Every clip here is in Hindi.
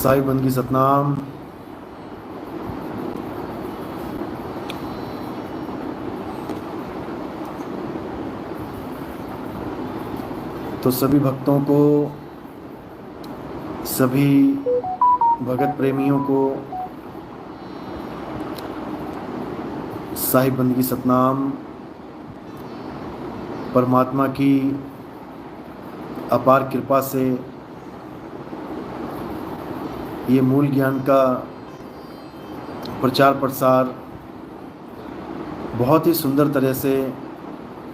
साहिब बंदगी सतनाम। तो सभी भक्तों को, सभी भगत प्रेमियों को साहिब बंदगी सतनाम। परमात्मा की अपार कृपा से ये मूल ज्ञान का प्रचार प्रसार बहुत ही सुंदर तरह से,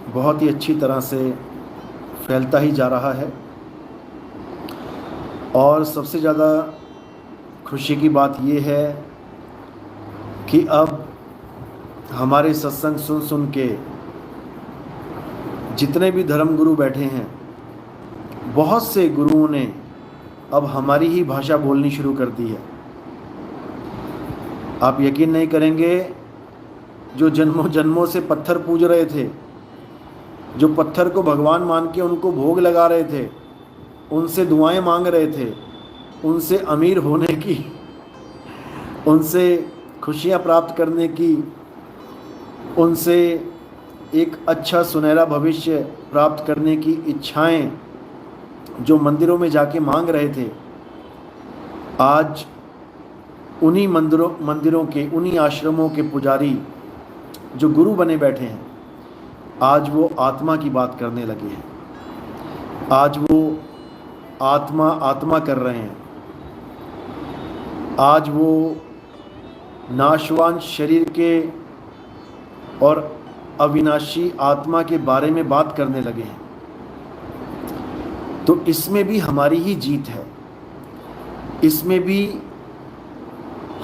बहुत ही अच्छी तरह से फैलता ही जा रहा है। और सबसे ज़्यादा खुशी की बात ये है कि अब हमारे सत्संग सुन सुन के जितने भी धर्म गुरु बैठे हैं, बहुत से गुरुओं ने अब हमारी ही भाषा बोलनी शुरू कर दी है। आप यकीन नहीं करेंगे, जो जन्मों जन्मों से पत्थर पूज रहे थे, जो पत्थर को भगवान मान के उनको भोग लगा रहे थे, उनसे दुआएं मांग रहे थे, उनसे अमीर होने की, उनसे खुशियां प्राप्त करने की, उनसे एक अच्छा सुनहरा भविष्य प्राप्त करने की इच्छाएं जो मंदिरों में जाके मांग रहे थे, आज उन्हीं मंदिरों के, उन्हीं आश्रमों के पुजारी जो गुरु बने बैठे हैं, आज वो आत्मा की बात करने लगे हैं। आज वो आत्मा आत्मा कर रहे हैं। आज वो नाशवान शरीर के और अविनाशी आत्मा के बारे में बात करने लगे हैं। तो इसमें भी हमारी ही जीत है, इसमें भी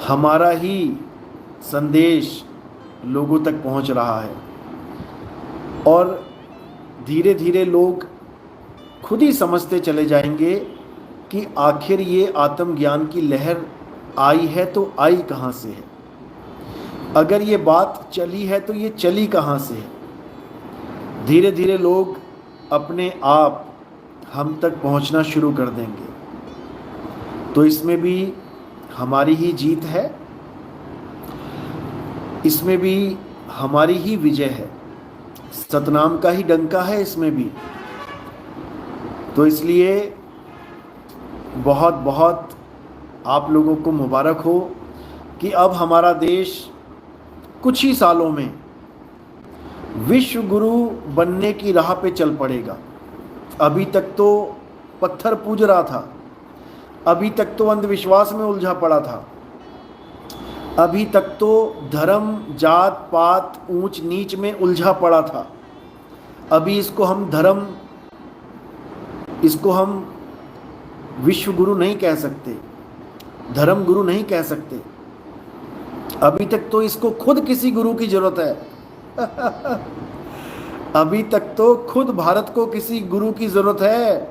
हमारा ही संदेश लोगों तक पहुंच रहा है। और धीरे धीरे लोग खुद ही समझते चले जाएंगे कि आखिर ये आत्मज्ञान की लहर आई है तो आई कहाँ से है। अगर ये बात चली है तो ये चली कहाँ से है। धीरे धीरे लोग अपने आप हम तक पहुंचना शुरू कर देंगे। तो इसमें भी हमारी ही जीत है, इसमें भी हमारी ही विजय है, सतनाम का ही डंका है इसमें भी। तो इसलिए बहुत बहुत आप लोगों को मुबारक हो कि अब हमारा देश कुछ ही सालों में विश्व गुरु बनने की राह पे चल पड़ेगा। अभी तक तो पत्थर पूज रहा था, अभी तक तो अंधविश्वास में उलझा पड़ा था, अभी तक तो धर्म जात पात ऊंच नीच में उलझा पड़ा था। अभी इसको हम विश्व गुरु नहीं कह सकते, धर्म गुरु नहीं कह सकते। अभी तक तो इसको खुद किसी गुरु की जरूरत है। अभी तक तो खुद भारत को किसी गुरु की जरूरत है,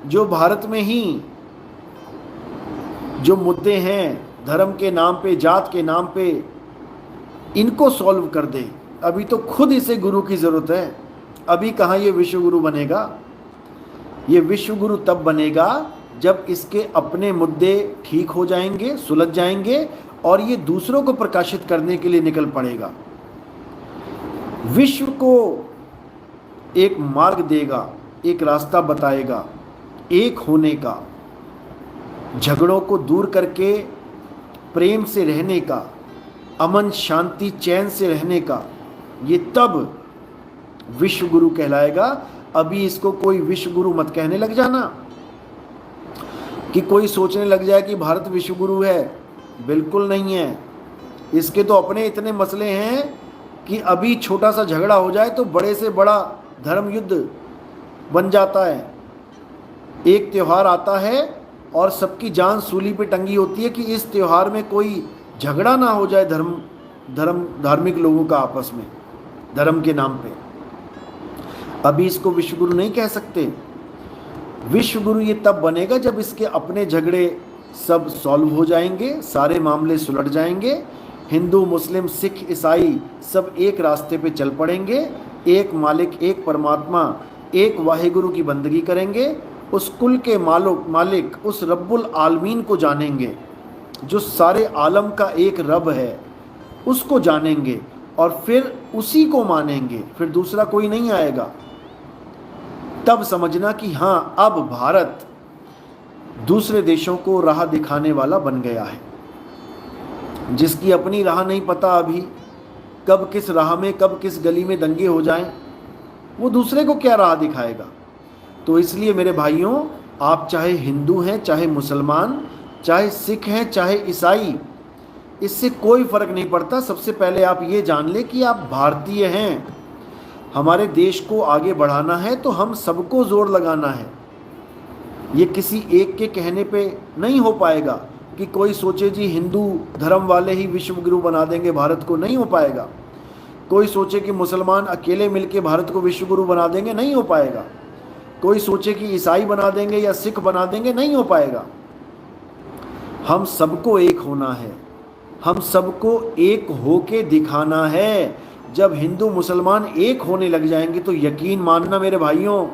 जो भारत में ही जो मुद्दे हैं धर्म के नाम पे, जात के नाम पे, इनको सॉल्व कर दे। अभी तो खुद इसे गुरु की जरूरत है। अभी कहाँ ये विश्व गुरु बनेगा। ये विश्व गुरु तब बनेगा जब इसके अपने मुद्दे ठीक हो जाएंगे, सुलझ जाएंगे और ये दूसरों को प्रकाशित करने के लिए निकल पड़ेगा। विश्व को एक मार्ग देगा, एक रास्ता बताएगा एक होने का, झगड़ों को दूर करके प्रेम से रहने का, अमन शांति चैन से रहने का। ये तब विश्व गुरु कहलाएगा। अभी इसको कोई विश्व गुरु मत कहने लग जाना कि कोई सोचने लग जाए कि भारत विश्व गुरु है। बिल्कुल नहीं है। इसके तो अपने इतने मसले हैं कि अभी छोटा सा झगड़ा हो जाए तो बड़े से बड़ा धर्म युद्ध बन जाता है। एक त्यौहार आता है और सबकी जान सूली पे टंगी होती है कि इस त्यौहार में कोई झगड़ा ना हो जाए धार्मिक लोगों का आपस में, धर्म के नाम पे। अभी इसको विश्व गुरु नहीं कह सकते। विश्व गुरु ये तब बनेगा जब इसके अपने झगड़े सब सॉल्व हो जाएंगे, सारे मामले सुलझ जाएंगे, हिंदू मुस्लिम सिख ईसाई सब एक रास्ते पे चल पड़ेंगे, एक मालिक एक परमात्मा एक वाहिगुरु की बंदगी करेंगे उस कुल के मालिक उस रब्बुल आलमीन को जानेंगे, जो सारे आलम का एक रब है, उसको जानेंगे और फिर उसी को मानेंगे, फिर दूसरा कोई नहीं आएगा। तब समझना कि हाँ, अब भारत दूसरे देशों को राह दिखाने वाला बन गया है। जिसकी अपनी राह नहीं पता अभी, कब किस राह में, कब किस गली में दंगे हो जाएं, वो दूसरे को क्या राह दिखाएगा। तो इसलिए मेरे भाइयों, आप चाहे हिंदू हैं, चाहे मुसलमान, चाहे सिख हैं, चाहे ईसाई, इससे कोई फ़र्क नहीं पड़ता। सबसे पहले आप ये जान लें कि आप भारतीय हैं। हमारे देश को आगे बढ़ाना है तो हम सबको ज़ोर लगाना है। ये किसी एक के कहने पे नहीं हो पाएगा कि कोई सोचे जी हिंदू धर्म वाले ही विश्व गुरु बना देंगे भारत को, नहीं हो पाएगा। कोई सोचे कि मुसलमान अकेले मिलके भारत को विश्व गुरु बना देंगे, नहीं हो पाएगा। कोई सोचे कि ईसाई बना देंगे या सिख बना देंगे, नहीं हो पाएगा। हम सबको एक होना है, हम सबको एक होके दिखाना है। जब हिंदू मुसलमान एक होने लग जाएंगे तो यकीन मानना मेरे भाइयों,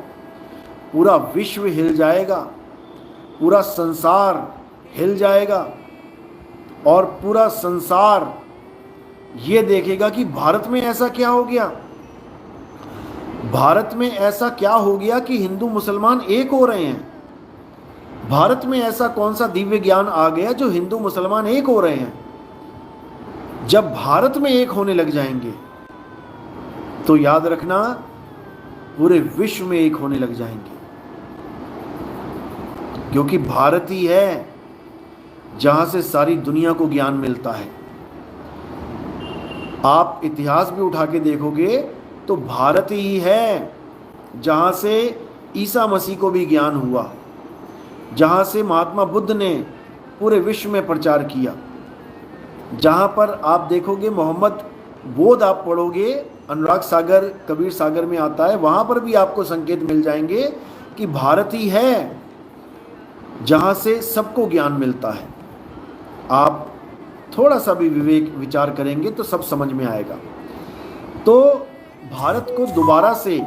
पूरा विश्व हिल जाएगा, पूरा संसार हिल जाएगा और पूरा संसार ये देखेगा कि भारत में ऐसा क्या हो गया, भारत में ऐसा क्या हो गया कि हिंदू मुसलमान एक हो रहे हैं। भारत में ऐसा कौन सा दिव्य ज्ञान आ गया जो हिंदू मुसलमान एक हो रहे हैं। जब भारत में एक होने लग जाएंगे तो याद रखना पूरे विश्व में एक होने लग जाएंगे, क्योंकि भारत ही है जहां से सारी दुनिया को ज्ञान मिलता है। आप इतिहास भी उठा के देखोगे तो भारत ही है जहां से ईसा मसीह को भी ज्ञान हुआ, जहां से महात्मा बुद्ध ने पूरे विश्व में प्रचार किया, जहां पर आप देखोगे मोहम्मद बोध आप पढ़ोगे, अनुराग सागर कबीर सागर में आता है, वहां पर भी आपको संकेत मिल जाएंगे कि भारत ही है जहां से सबको ज्ञान मिलता है। आप थोड़ा सा भी विवेक विचार करेंगे तो सब समझ में आएगा। तो भारत को दोबारा से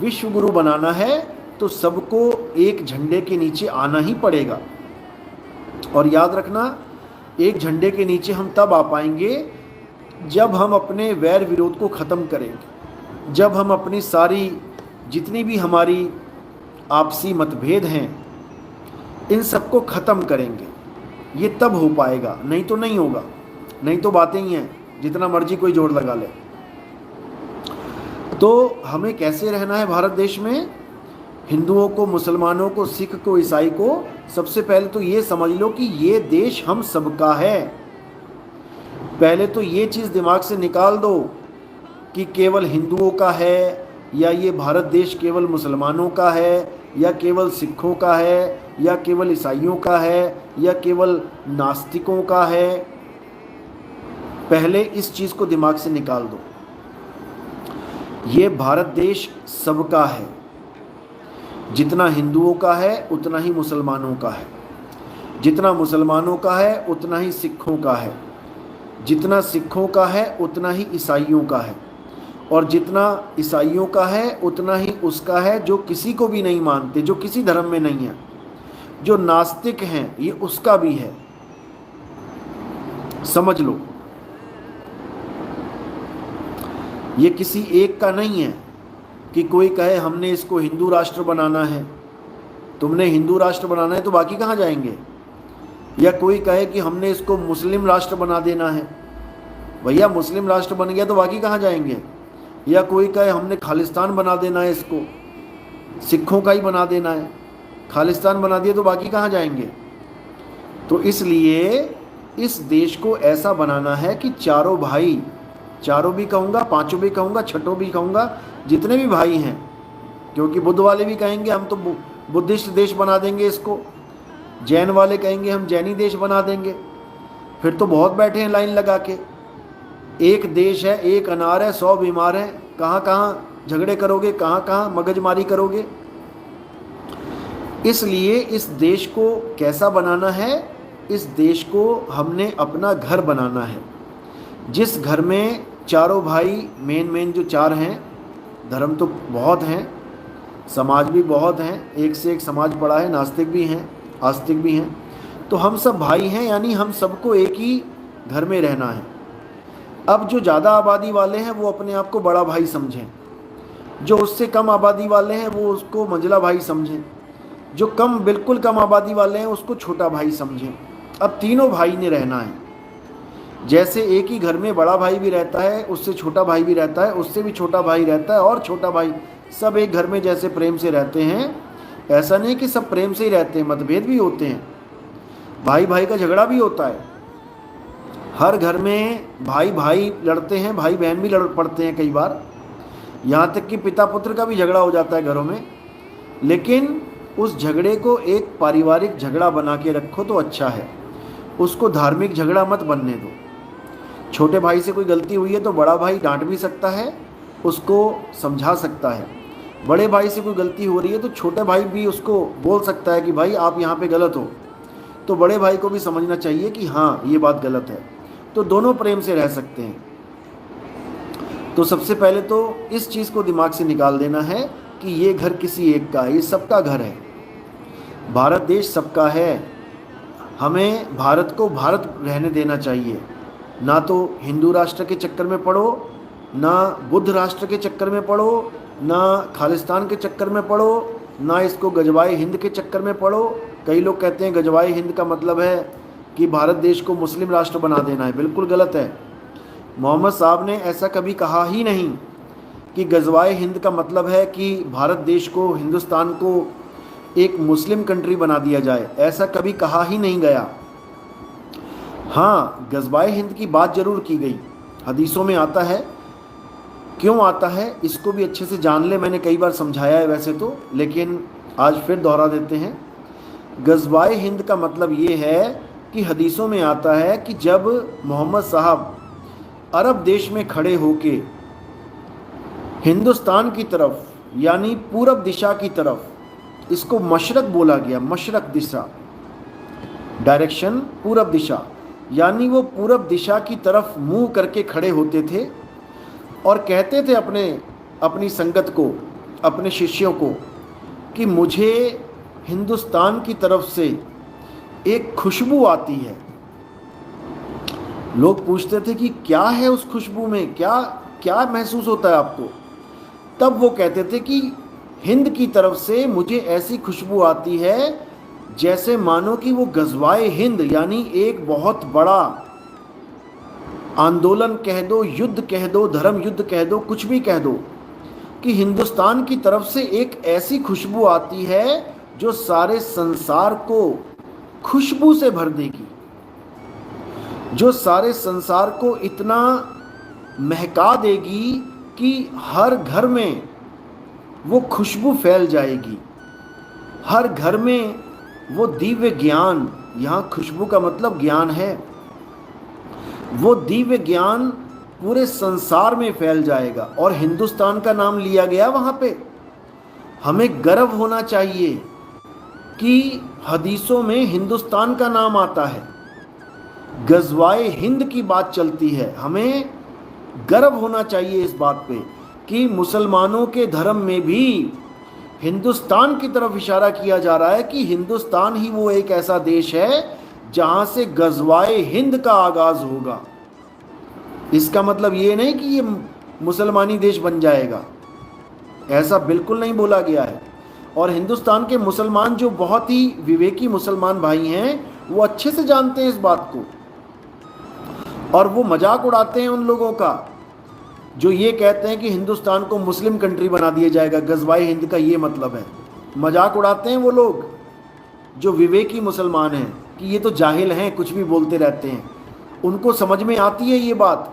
विश्व गुरु बनाना है तो सबको एक झंडे के नीचे आना ही पड़ेगा। और याद रखना, एक झंडे के नीचे हम तब आ पाएंगे जब हम अपने वैर विरोध को ख़त्म करेंगे, जब हम अपनी सारी जितनी भी हमारी आपसी मतभेद हैं इन सबको ख़त्म करेंगे। ये तब हो पाएगा, नहीं तो नहीं होगा। नहीं तो बातें ही हैं, जितना मर्जी कोई जोर लगा ले। तो हमें कैसे रहना है भारत देश में, हिंदुओं को, मुसलमानों को, सिख को, ईसाई को, सबसे पहले तो ये समझ लो कि ये देश हम सबका है। पहले तो ये चीज़ दिमाग से निकाल दो कि केवल हिंदुओं का है, या ये भारत देश केवल मुसलमानों का है, या केवल सिखों का है, या केवल ईसाइयों का है, या केवल नास्तिकों का है। पहले इस चीज़ को दिमाग से निकाल दो। ये भारत देश सबका है, जितना हिंदुओं का है उतना ही मुसलमानों का है, जितना मुसलमानों का है उतना ही सिखों का है, जितना सिखों का है उतना ही ईसाइयों का है, और जितना ईसाइयों का है उतना ही उसका है जो किसी को भी नहीं मानते, जो किसी धर्म में नहीं है, जो नास्तिक हैं, ये उसका भी है। समझ लो, ये किसी एक का नहीं है कि कोई कहे हमने इसको हिंदू राष्ट्र बनाना है। तुमने हिंदू राष्ट्र बनाना है तो बाकी कहाँ जाएंगे? या कोई कहे कि हमने इसको मुस्लिम राष्ट्र बना देना है, भैया मुस्लिम राष्ट्र बन गया तो बाकी कहाँ जाएंगे? या कोई कहे हमने खालिस्तान बना देना है, इसको सिखों का ही बना देना है, खालिस्तान बना दिया तो बाकी कहाँ जाएंगे? तो इसलिए इस देश को ऐसा बनाना है कि चारों भाई, चारों भी कहूँगा, पांचों भी कहूँगा, छठों भी कहूँगा, जितने भी भाई हैं, क्योंकि बुद्ध वाले भी कहेंगे हम तो बुद्धिस्ट देश बना देंगे इसको, जैन वाले कहेंगे हम जैनी देश बना देंगे। फिर तो बहुत बैठे हैं लाइन लगा के, एक देश है, एक अनार है, 100 बीमार हैं, कहाँ कहाँ झगड़े करोगे, कहाँ कहाँ मगजमारी करोगे। इसलिए इस देश को कैसा बनाना है? इस देश को हमने अपना घर बनाना है, जिस घर में चारों भाई, मेन जो चार हैं, धर्म तो बहुत हैं, समाज भी बहुत हैं, एक से एक समाज पड़ा है, नास्तिक भी हैं, आस्तिक भी हैं। तो हम सब भाई हैं, यानी हम सबको एक ही घर में रहना है। अब जो ज़्यादा आबादी वाले हैं वो अपने आप को बड़ा भाई समझें, जो उससे कम आबादी वाले हैं वो उसको मंझला भाई समझें, जो बिल्कुल कम आबादी वाले हैं उसको छोटा भाई समझें। अब तीनों भाई ने रहना है। जैसे एक ही घर में बड़ा भाई भी रहता है, उससे छोटा भाई भी रहता है, उससे भी छोटा भाई रहता है और छोटा भाई, सब एक घर में जैसे प्रेम से रहते हैं। ऐसा नहीं कि सब प्रेम से ही रहते हैं, मतभेद भी होते हैं, भाई भाई का झगड़ा भी होता है। हर घर में भाई भाई लड़ते हैं, भाई बहन भी लड़ पड़ते हैं कई बार, यहाँ तक कि पिता पुत्र का भी झगड़ा हो जाता है घरों में। लेकिन उस झगड़े को एक पारिवारिक झगड़ा बना के रखो तो अच्छा है, उसको धार्मिक झगड़ा मत बनने दो। छोटे भाई से कोई गलती हुई है तो बड़ा भाई डांट भी सकता है, उसको समझा सकता है। बड़े भाई से कोई गलती हो रही है तो छोटे भाई भी उसको बोल सकता है कि भाई आप यहाँ पे गलत हो, तो बड़े भाई को भी समझना चाहिए कि हाँ ये बात गलत है। तो दोनों प्रेम से रह सकते हैं। तो सबसे पहले तो इस चीज़ को दिमाग से निकाल देना है कि ये घर किसी एक का है, ये सबका घर है। भारत देश सबका है, हमें भारत को भारत रहने देना चाहिए। ना तो हिंदू राष्ट्र के चक्कर में पड़ो, ना बुद्ध राष्ट्र के चक्कर में पड़ो, ना खालिस्तान के चक्कर में पड़ो, ना इसको गजवाए हिंद के चक्कर में पड़ो। कई लोग कहते हैं गजवाए हिंद का मतलब है कि भारत देश को मुस्लिम राष्ट्र बना देना है, बिल्कुल गलत है। मोहम्मद साहब ने ऐसा कभी कहा ही नहीं कि गजवाए हिंद का मतलब है कि भारत देश को, हिंदुस्तान को एक मुस्लिम कंट्री बना दिया जाए, ऐसा कभी कहा ही नहीं गया। हाँ, गजवाए हिंद की बात जरूर की गई, हदीसों में आता है। क्यों आता है इसको भी अच्छे से जान ले, मैंने कई बार समझाया है वैसे तो, लेकिन आज फिर दोहरा देते हैं। गजवाए हिंद का मतलब ये है कि हदीसों में आता है कि जब मोहम्मद साहब अरब देश में खड़े होके हिंदुस्तान की तरफ, यानी पूरब दिशा की तरफ, इसको मशरक बोला गया, मशरक दिशा, डायरेक्शन पूरब दिशा, यानी वो पूरब दिशा की तरफ मुंह करके खड़े होते थे और कहते थे अपनी संगत को, अपने शिष्यों को, कि मुझे हिंदुस्तान की तरफ से एक खुशबू आती है। लोग पूछते थे कि क्या है उस खुशबू में, क्या क्या महसूस होता है आपको? तब वो कहते थे कि हिंद की तरफ से मुझे ऐसी खुशबू आती है जैसे मानो कि वो गजवाए हिंद, यानी एक बहुत बड़ा आंदोलन कह दो, युद्ध कह दो, धर्म युद्ध कह दो, कुछ भी कह दो, कि हिंदुस्तान की तरफ से एक ऐसी खुशबू आती है जो सारे संसार को खुशबू से भर देगी, जो सारे संसार को इतना महका देगी कि हर घर में वो खुशबू फैल जाएगी, हर घर में वो दिव्य ज्ञान, यहाँ खुशबू का मतलब ज्ञान है, वो दिव्य ज्ञान पूरे संसार में फैल जाएगा और हिंदुस्तान का नाम लिया गया वहाँ पे। हमें गर्व होना चाहिए कि हदीसों में हिंदुस्तान का नाम आता है, गजवाए हिंद की बात चलती है। हमें गर्व होना चाहिए इस बात पे कि मुसलमानों के धर्म में भी हिंदुस्तान की तरफ इशारा किया जा रहा है कि हिंदुस्तान ही वो एक ऐसा देश है जहां से गजवाए हिंद का आगाज होगा। इसका मतलब ये नहीं कि ये मुसलमानी देश बन जाएगा, ऐसा बिल्कुल नहीं बोला गया है। और हिंदुस्तान के मुसलमान जो बहुत ही विवेकी मुसलमान भाई हैं, वो अच्छे से जानते हैं इस बात को, और वो मजाक उड़ाते हैं उन लोगों का जो ये कहते हैं कि हिंदुस्तान को मुस्लिम कंट्री बना दिया जाएगा, गजवाए हिंद का ये मतलब है। मजाक उड़ाते हैं वो लोग जो विवेकी मुसलमान हैं कि ये तो जाहिल हैं, कुछ भी बोलते रहते हैं। उनको समझ में आती है ये बात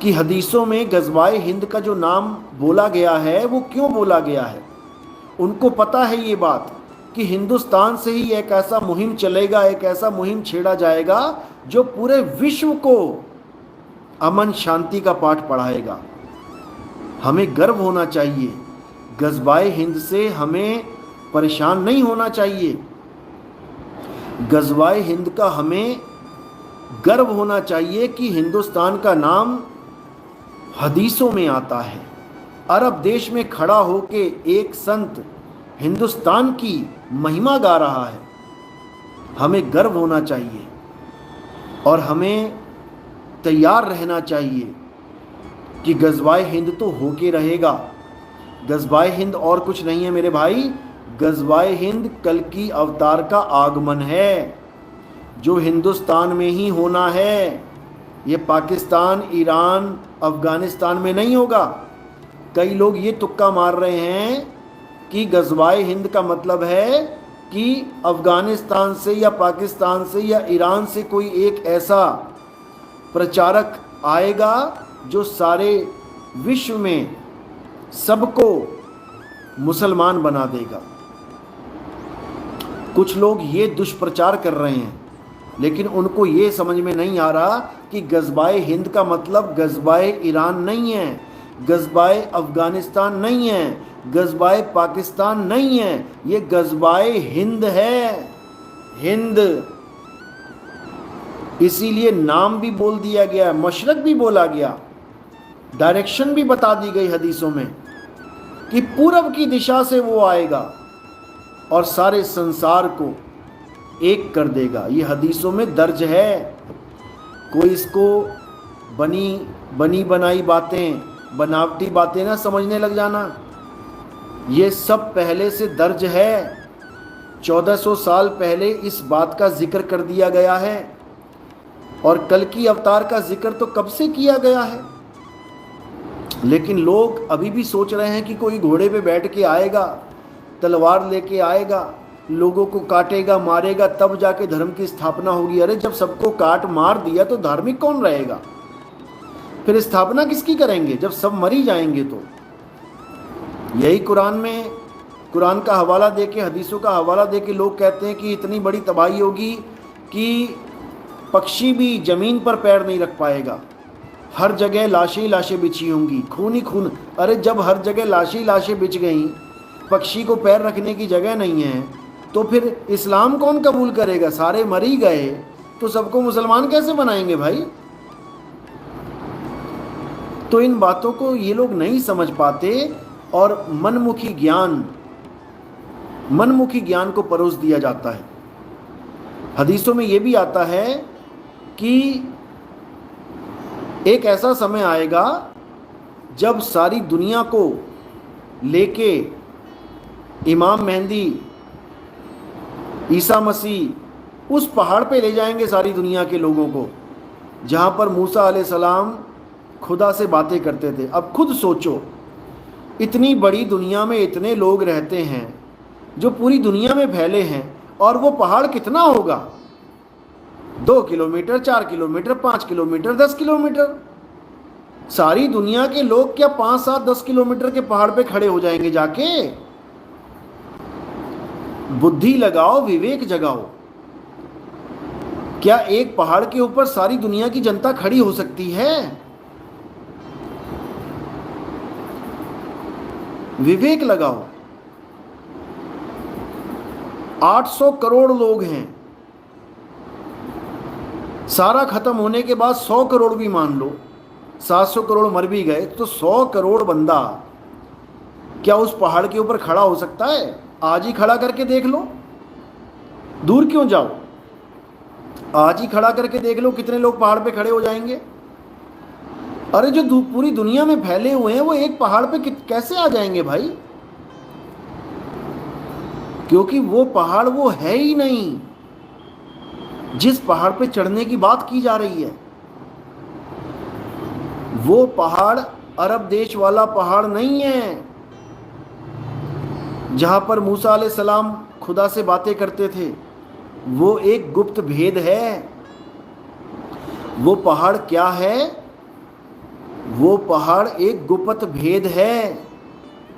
कि हदीसों में गजवाए हिंद का जो नाम बोला गया है वो क्यों बोला गया है। उनको पता है ये बात कि हिंदुस्तान से ही एक ऐसा मुहिम चलेगा, एक ऐसा मुहिम छेड़ा जाएगा जो पूरे विश्व को अमन शांति का पाठ पढ़ाएगा। हमें गर्व होना चाहिए, गजवाए हिंद से हमें परेशान नहीं होना चाहिए। गजवाए हिंद का हमें गर्व होना चाहिए कि हिंदुस्तान का नाम हदीसों में आता है, अरब देश में खड़ा होके एक संत हिंदुस्तान की महिमा गा रहा है। हमें गर्व होना चाहिए और हमें तैयार रहना चाहिए कि गज़वाए हिंद तो होके रहेगा। गज़वाए हिंद और कुछ नहीं है मेरे भाई, गज़वाए हिंद कल की अवतार का आगमन है जो हिंदुस्तान में ही होना है। ये पाकिस्तान, ईरान, अफ़गानिस्तान में नहीं होगा। कई लोग ये तुक्का मार रहे हैं कि गज़वाए हिंद का मतलब है कि अफ़गानिस्तान से या पाकिस्तान से या ईरान से कोई एक ऐसा प्रचारक आएगा जो सारे विश्व में सबको मुसलमान बना देगा। कुछ लोग ये दुष्प्रचार कर रहे हैं, लेकिन उनको ये समझ में नहीं आ रहा कि गज़वाए हिंद का मतलब गज़वाए ईरान नहीं है, गज़वाए अफ़गानिस्तान नहीं है, गज़वाए पाकिस्तान नहीं है, ये गज़वाए हिंद है। हिंद, इसीलिए नाम भी बोल दिया गया, मशरक भी बोला गया, डायरेक्शन भी बता दी गई हदीसों में कि पूरब की दिशा से वो आएगा और सारे संसार को एक कर देगा। ये हदीसों में दर्ज है। कोई इसको बनी बनाई बातें, बनावटी बातें ना समझने लग जाना। ये सब पहले से दर्ज है। 1400 साल पहले इस बात का जिक्र कर दिया गया है और कल की अवतार का जिक्र तो कब से किया गया है। लेकिन लोग अभी भी सोच रहे हैं कि कोई घोड़े पे बैठ के आएगा, तलवार लेके आएगा, लोगों को काटेगा, मारेगा, तब जाके धर्म की स्थापना होगी। अरे जब सबको काट मार दिया तो धार्मिक कौन रहेगा? फिर स्थापना किसकी करेंगे जब सब मर ही जाएंगे? तो यही कुरान का हवाला देके, हदीसों का हवाला देके लोग कहते हैं कि इतनी बड़ी तबाही होगी कि पक्षी भी ज़मीन पर पैर नहीं रख पाएगा, हर जगह लाशें ही लाशें बिछी होंगी, खून ही खून। अरे जब हर जगह लाशें ही लाशें बिछ गई, पक्षी को पैर रखने की जगह नहीं है, तो फिर इस्लाम कौन कबूल करेगा? सारे मर ही गए तो सबको मुसलमान कैसे बनाएंगे भाई? तो इन बातों को ये लोग नहीं समझ पाते और मनमुखी ज्ञान को परोस दिया जाता है। हदीसों में ये भी आता है कि एक ऐसा समय आएगा जब सारी दुनिया को लेके इमाम मेहंदी, ईसा मसीह उस पहाड़ पे ले जाएंगे सारी दुनिया के लोगों को जहाँ पर मूसा अलैहिस्सलाम खुदा से बातें करते थे। अब खुद सोचो, इतनी बड़ी दुनिया में इतने लोग रहते हैं जो पूरी दुनिया में फैले हैं, और वो पहाड़ कितना होगा? 2 किलोमीटर, 4 किलोमीटर, 5 किलोमीटर, 10 किलोमीटर। सारी दुनिया के लोग क्या 5, 7, 10 किलोमीटर के पहाड़ पे खड़े हो जाएंगे जाके? बुद्धि लगाओ, विवेक जगाओ। क्या एक पहाड़ के ऊपर सारी दुनिया की जनता खड़ी हो सकती है? विवेक लगाओ। 800 करोड़ लोग हैं, सारा खत्म होने के बाद 100 करोड़ भी मान लो, 700 करोड़ मर भी गए, तो 100 करोड़ बंदा क्या उस पहाड़ के ऊपर खड़ा हो सकता है? आज ही खड़ा करके देख लो, दूर क्यों जाओ, आज ही खड़ा करके देख लो कितने लोग पहाड़ पे खड़े हो जाएंगे। अरे जो पूरी दुनिया में फैले हुए हैं वो एक पहाड़ पे कैसे आ जाएंगे भाई? क्योंकि वो पहाड़ वो है ही नहीं जिस पहाड़ पे चढ़ने की बात की जा रही है। वो पहाड़ अरब देश वाला पहाड़ नहीं है जहां पर मूसा अलैहिस्सलाम खुदा से बातें करते थे। वो एक गुप्त भेद है। वो पहाड़ क्या है? वो पहाड़ एक गुप्त भेद है,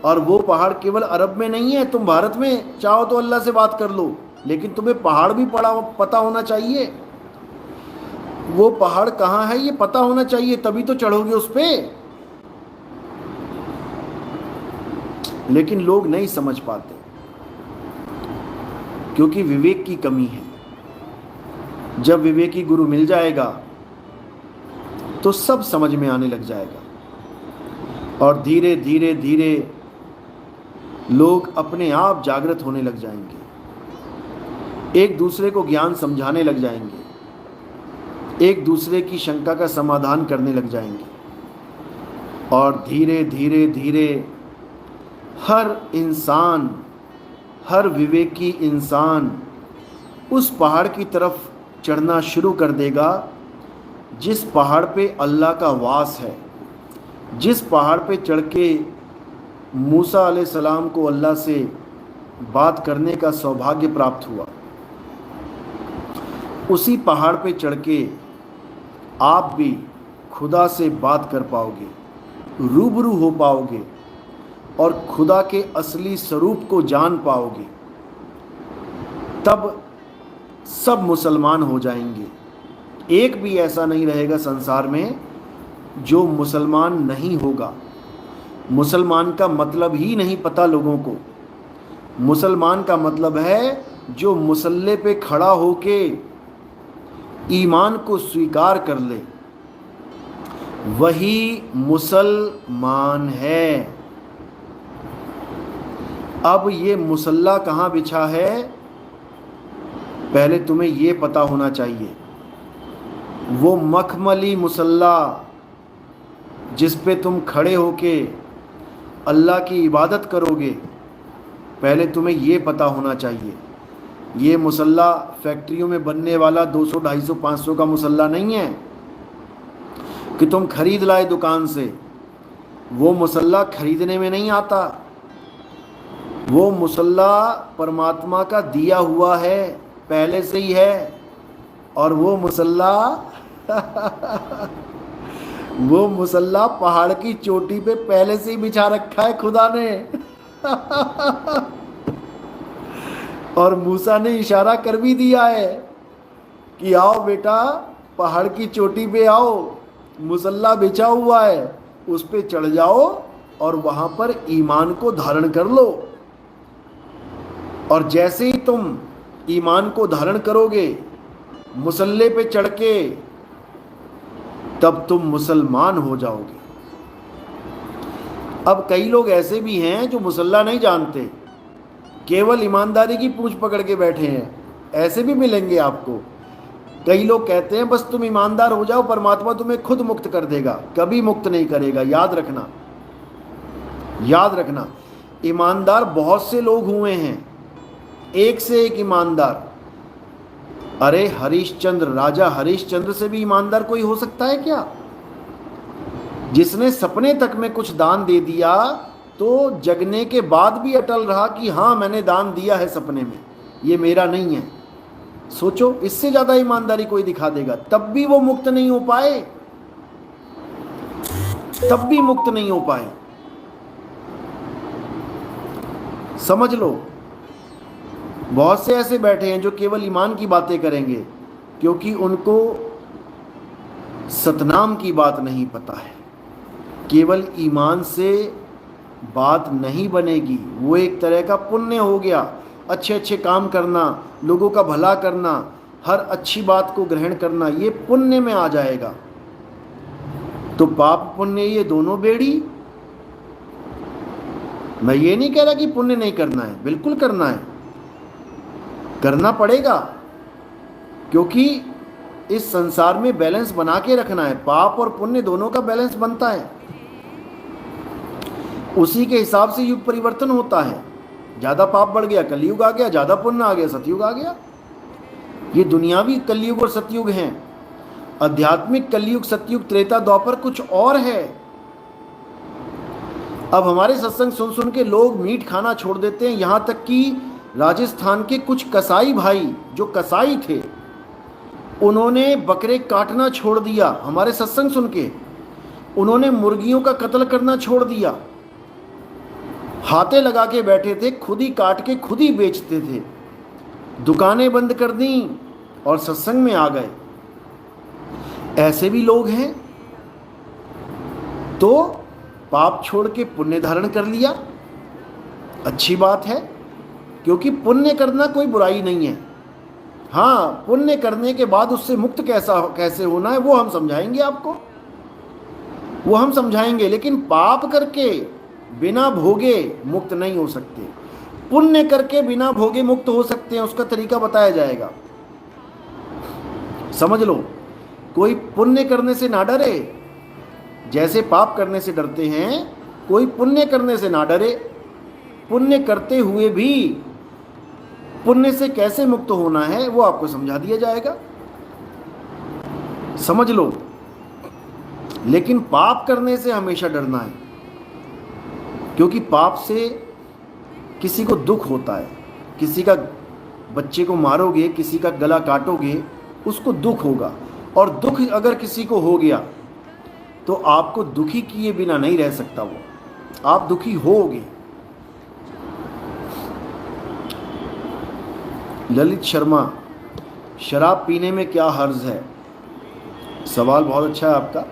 और वो पहाड़ केवल अरब में नहीं है। तुम भारत में चाहो तो अल्लाह से बात कर लो, लेकिन तुम्हें पहाड़ भी पता होना चाहिए। वो पहाड़ कहाँ है ये पता होना चाहिए, तभी तो चढ़ोगे उस पे। लेकिन लोग नहीं समझ पाते क्योंकि विवेक की कमी है। जब विवेकी गुरु मिल जाएगा तो सब समझ में आने लग जाएगा। और धीरे धीरे धीरे लोग अपने आप जागृत होने लग जाएंगे, एक दूसरे को ज्ञान समझाने लग जाएंगे, एक दूसरे की शंका का समाधान करने लग जाएंगे। और धीरे धीरे धीरे हर इंसान, हर विवेकी इंसान उस पहाड़ की तरफ चढ़ना शुरू कर देगा जिस पहाड़ पे अल्लाह का वास है, जिस पहाड़ पे चढ़ के मूसा अलैहिस्सलाम को अल्लाह से बात करने का सौभाग्य प्राप्त हुआ। उसी पहाड़ पे चढ़ के आप भी खुदा से बात कर पाओगे, रूबरू हो पाओगे और खुदा के असली स्वरूप को जान पाओगे। तब सब मुसलमान हो जाएंगे। एक भी ऐसा नहीं रहेगा संसार में जो मुसलमान नहीं होगा। मुसलमान का मतलब ही नहीं पता लोगों को। मुसलमान का मतलब है जो मुसल्ले पे खड़ा होके ईमान को स्वीकार कर ले, वही मुसलमान है। अब ये मुसल्ला कहाँ बिछा है, पहले तुम्हें ये पता होना चाहिए। वो मखमली मुसल्ला जिस पे तुम खड़े होके अल्लाह की इबादत करोगे, पहले तुम्हें ये पता होना चाहिए। ये मुसल्ला फैक्ट्रियों में बनने वाला 200, 250, 500 का मुसल्ला नहीं है कि तुम खरीद लाए दुकान से। वो मुसल्ला खरीदने में नहीं आता। वो मुसल्ला परमात्मा का दिया हुआ है, पहले से ही है। और वो मुसल्ला वो मुसल्ला पहाड़ की चोटी पे पहले से ही बिछा रखा है खुदा ने। और मूसा ने इशारा कर भी दिया है कि आओ बेटा, पहाड़ की चोटी पे आओ, मुसल्ला बिछा हुआ है, उस पे चढ़ जाओ और वहां पर ईमान को धारण कर लो। और जैसे ही तुम ईमान को धारण करोगे मुसल्ले पे चढ़ के, तब तुम मुसलमान हो जाओगे। अब कई लोग ऐसे भी हैं जो मुसल्ला नहीं जानते, केवल ईमानदारी की पूंछ पकड़ के बैठे हैं। ऐसे भी मिलेंगे आपको। कई लोग कहते हैं बस तुम ईमानदार हो जाओ, परमात्मा तुम्हें खुद मुक्त कर देगा। कभी मुक्त नहीं करेगा, याद रखना, याद रखना। ईमानदार बहुत से लोग हुए हैं, एक से एक ईमानदार। अरे हरिश्चंद्र, राजा हरिश्चंद्र से भी ईमानदार कोई हो सकता है क्या? जिसने सपने तक में कुछ दान दे दिया तो जगने के बाद भी अटल रहा कि हाँ मैंने दान दिया है सपने में, ये मेरा नहीं है। सोचो, इससे ज्यादा ईमानदारी कोई दिखा देगा, तब भी वो मुक्त नहीं हो पाए, तब भी मुक्त नहीं हो पाए। समझ लो, बहुत से ऐसे बैठे हैं जो केवल ईमान की बातें करेंगे क्योंकि उनको सतनाम की बात नहीं पता है। केवल ईमान से बात नहीं बनेगी। वो एक तरह का पुण्य हो गया, अच्छे अच्छे काम करना, लोगों का भला करना, हर अच्छी बात को ग्रहण करना, ये पुण्य में आ जाएगा। तो पाप पुण्य ये दोनों बेड़ी। मैं ये नहीं कह रहा कि पुण्य नहीं करना है, बिल्कुल करना है, करना पड़ेगा, क्योंकि इस संसार में बैलेंस बना के रखना है। पाप और पुण्य दोनों का बैलेंस बनता है, उसी के हिसाब से युग परिवर्तन होता है। ज़्यादा पाप बढ़ गया कलयुग आ गया, ज़्यादा पुण्य आ गया सतयुग आ गया। ये दुनियावी कलयुग और सतयुग हैं। आध्यात्मिक कलयुग, सतयुग, त्रेता, द्वापर कुछ और है। अब हमारे सत्संग सुन सुन के लोग मीट खाना छोड़ देते हैं। यहाँ तक कि राजस्थान के कुछ कसाई भाई जो कसाई थे, उन्होंने बकरे काटना छोड़ दिया हमारे सत्संग सुन के। उन्होंने मुर्गियों का कत्ल करना छोड़ दिया। हाथे लगा के बैठे थे, खुद ही काट के खुद ही बेचते थे। दुकानें बंद कर दी और सत्संग में आ गए। ऐसे भी लोग हैं। तो पाप छोड़ के पुण्य धारण कर लिया, अच्छी बात है, क्योंकि पुण्य करना कोई बुराई नहीं है। हाँ, पुण्य करने के बाद उससे मुक्त कैसे होना है वो हम समझाएंगे आपको। वो हम समझाएंगे, लेकिन पाप करके बिना भोगे मुक्त नहीं हो सकते। पुण्य करके बिना भोगे मुक्त हो सकते हैं, उसका तरीका बताया जाएगा। समझ लो, कोई पुण्य करने से ना डरे, जैसे पाप करने से डरते हैं, कोई पुण्य करने से ना डरे। पुण्य करते हुए भी पुण्य से कैसे मुक्त होना है वो आपको समझा दिया जाएगा, समझ लो। लेकिन पाप करने से हमेशा डरना है, क्योंकि पाप से किसी को दुख होता है। किसी का बच्चे को मारोगे, किसी का गला काटोगे, उसको दुख होगा। और दुख अगर किसी को हो गया तो आपको दुखी किए बिना नहीं रह सकता वो, आप दुखी होगे। ललित शर्मा, शराब पीने में क्या हर्ज है? सवाल बहुत अच्छा है आपका,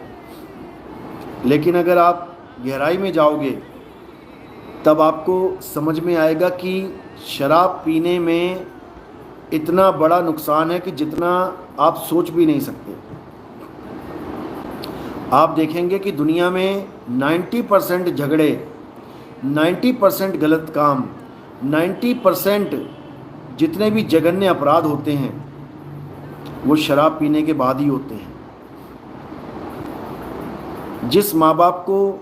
लेकिन अगर आप गहराई में जाओगे तब आपको समझ में आएगा कि शराब पीने में इतना बड़ा नुकसान है कि जितना आप सोच भी नहीं सकते। आप देखेंगे कि दुनिया में 90% झगड़े, 90% गलत काम, 90% जितने भी जघन्य अपराध होते हैं वो शराब पीने के बाद ही होते हैं। जिस माँ बाप को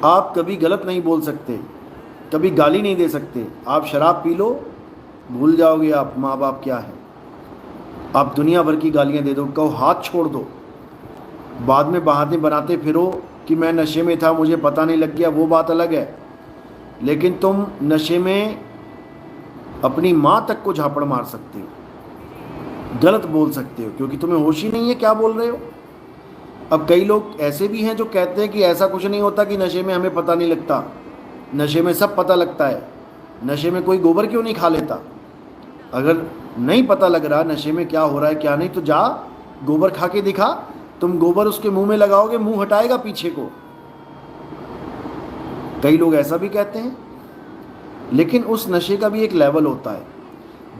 आप कभी गलत नहीं बोल सकते, कभी गाली नहीं दे सकते, आप शराब पी लो, भूल जाओगे आप माँ बाप क्या है। आप दुनिया भर की गालियाँ दे दो, कहो हाथ छोड़ दो, बाद में बहाने बनाते फिरो कि मैं नशे में था, मुझे पता नहीं लग गया, वो बात अलग है। लेकिन तुम नशे में अपनी माँ तक को झापड़ मार सकते हो, गलत बोल सकते हो, क्योंकि तुम्हें होश ही नहीं है क्या बोल रहे हो। अब कई लोग ऐसे भी हैं जो कहते हैं कि ऐसा कुछ नहीं होता कि नशे में हमें पता नहीं लगता, नशे में सब पता लगता है। नशे में कोई गोबर क्यों नहीं खा लेता? अगर नहीं पता लग रहा नशे में क्या हो रहा है क्या नहीं, तो जा गोबर खा के दिखा। तुम गोबर उसके मुंह में लगाओगे, मुंह हटाएगा पीछे को। कई लोग ऐसा भी कहते हैं। लेकिन उस नशे का भी एक लेवल होता है।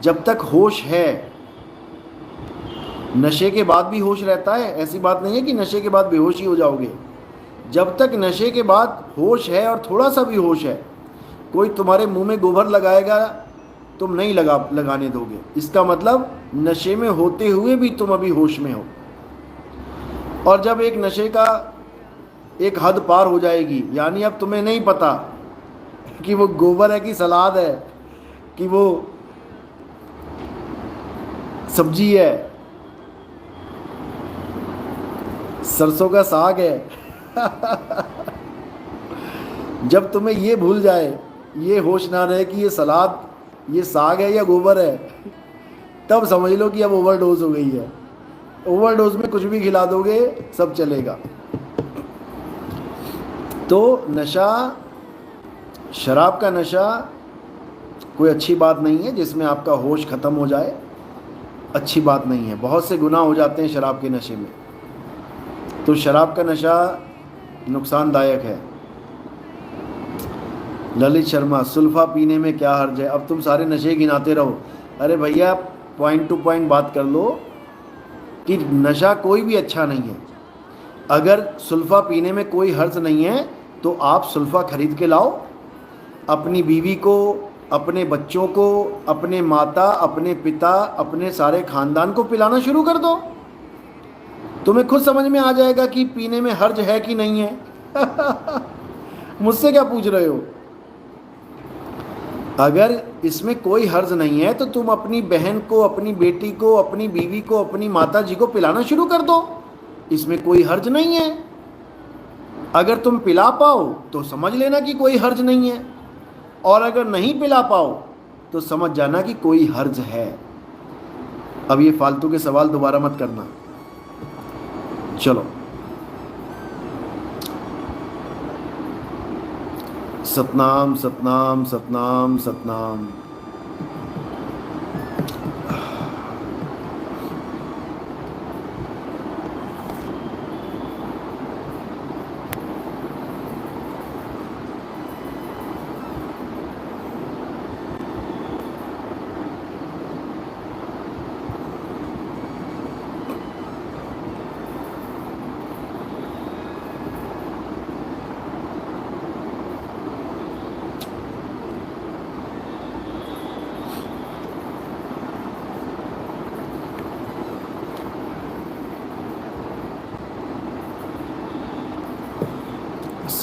जब तक होश है, नशे के बाद भी होश रहता है, ऐसी बात नहीं है कि नशे के बाद बेहोश ही हो जाओगे। जब तक नशे के बाद होश है और थोड़ा सा भी होश है, कोई तुम्हारे मुंह में गोबर लगाएगा तुम नहीं लगाने दोगे। इसका मतलब नशे में होते हुए भी तुम अभी होश में हो। और जब एक नशे का एक हद पार हो जाएगी, यानी अब तुम्हें नहीं पता कि वो गोबर है कि सलाद है कि वो सब्जी है, सरसों का साग है जब तुम्हें ये भूल जाए, ये होश ना रहे कि ये सलाद, ये साग है या गोबर है, तब समझ लो कि अब ओवरडोज हो गई है। ओवरडोज में कुछ भी खिला दोगे सब चलेगा। तो नशा, शराब का नशा कोई अच्छी बात नहीं है जिसमें आपका होश ख़त्म हो जाए, अच्छी बात नहीं है। बहुत से गुनाह हो जाते हैं शराब के नशे में। तो शराब का नशा नुकसानदायक है। ललित शर्मा, सुल्फा पीने में क्या हर्ज है? अब तुम सारे नशे गिनाते रहो। अरे भैया पॉइंट टू पॉइंट बात कर लो कि नशा कोई भी अच्छा नहीं है। अगर सुल्फा पीने में कोई हर्ज नहीं है तो आप सुल्फा खरीद के लाओ, अपनी बीवी को, अपने बच्चों को, अपने माता, अपने पिता, अपने सारे खानदान को पिलाना शुरू कर दो। तुम्हें खुद समझ में आ जाएगा कि पीने में हर्ज है कि नहीं है मुझसे क्या पूछ रहे हो? अगर इसमें कोई हर्ज नहीं है तो तुम अपनी बहन को, अपनी बेटी को, अपनी बीवी को, अपनी माता जी को पिलाना शुरू कर दो, इसमें कोई हर्ज नहीं है। अगर तुम पिला पाओ तो समझ लेना कि कोई हर्ज नहीं है, और अगर नहीं पिला पाओ तो समझ जाना कि कोई हर्ज है। अब ये फालतू के सवाल दोबारा मत करना। चलो, सतनाम सतनाम सतनाम सतनाम।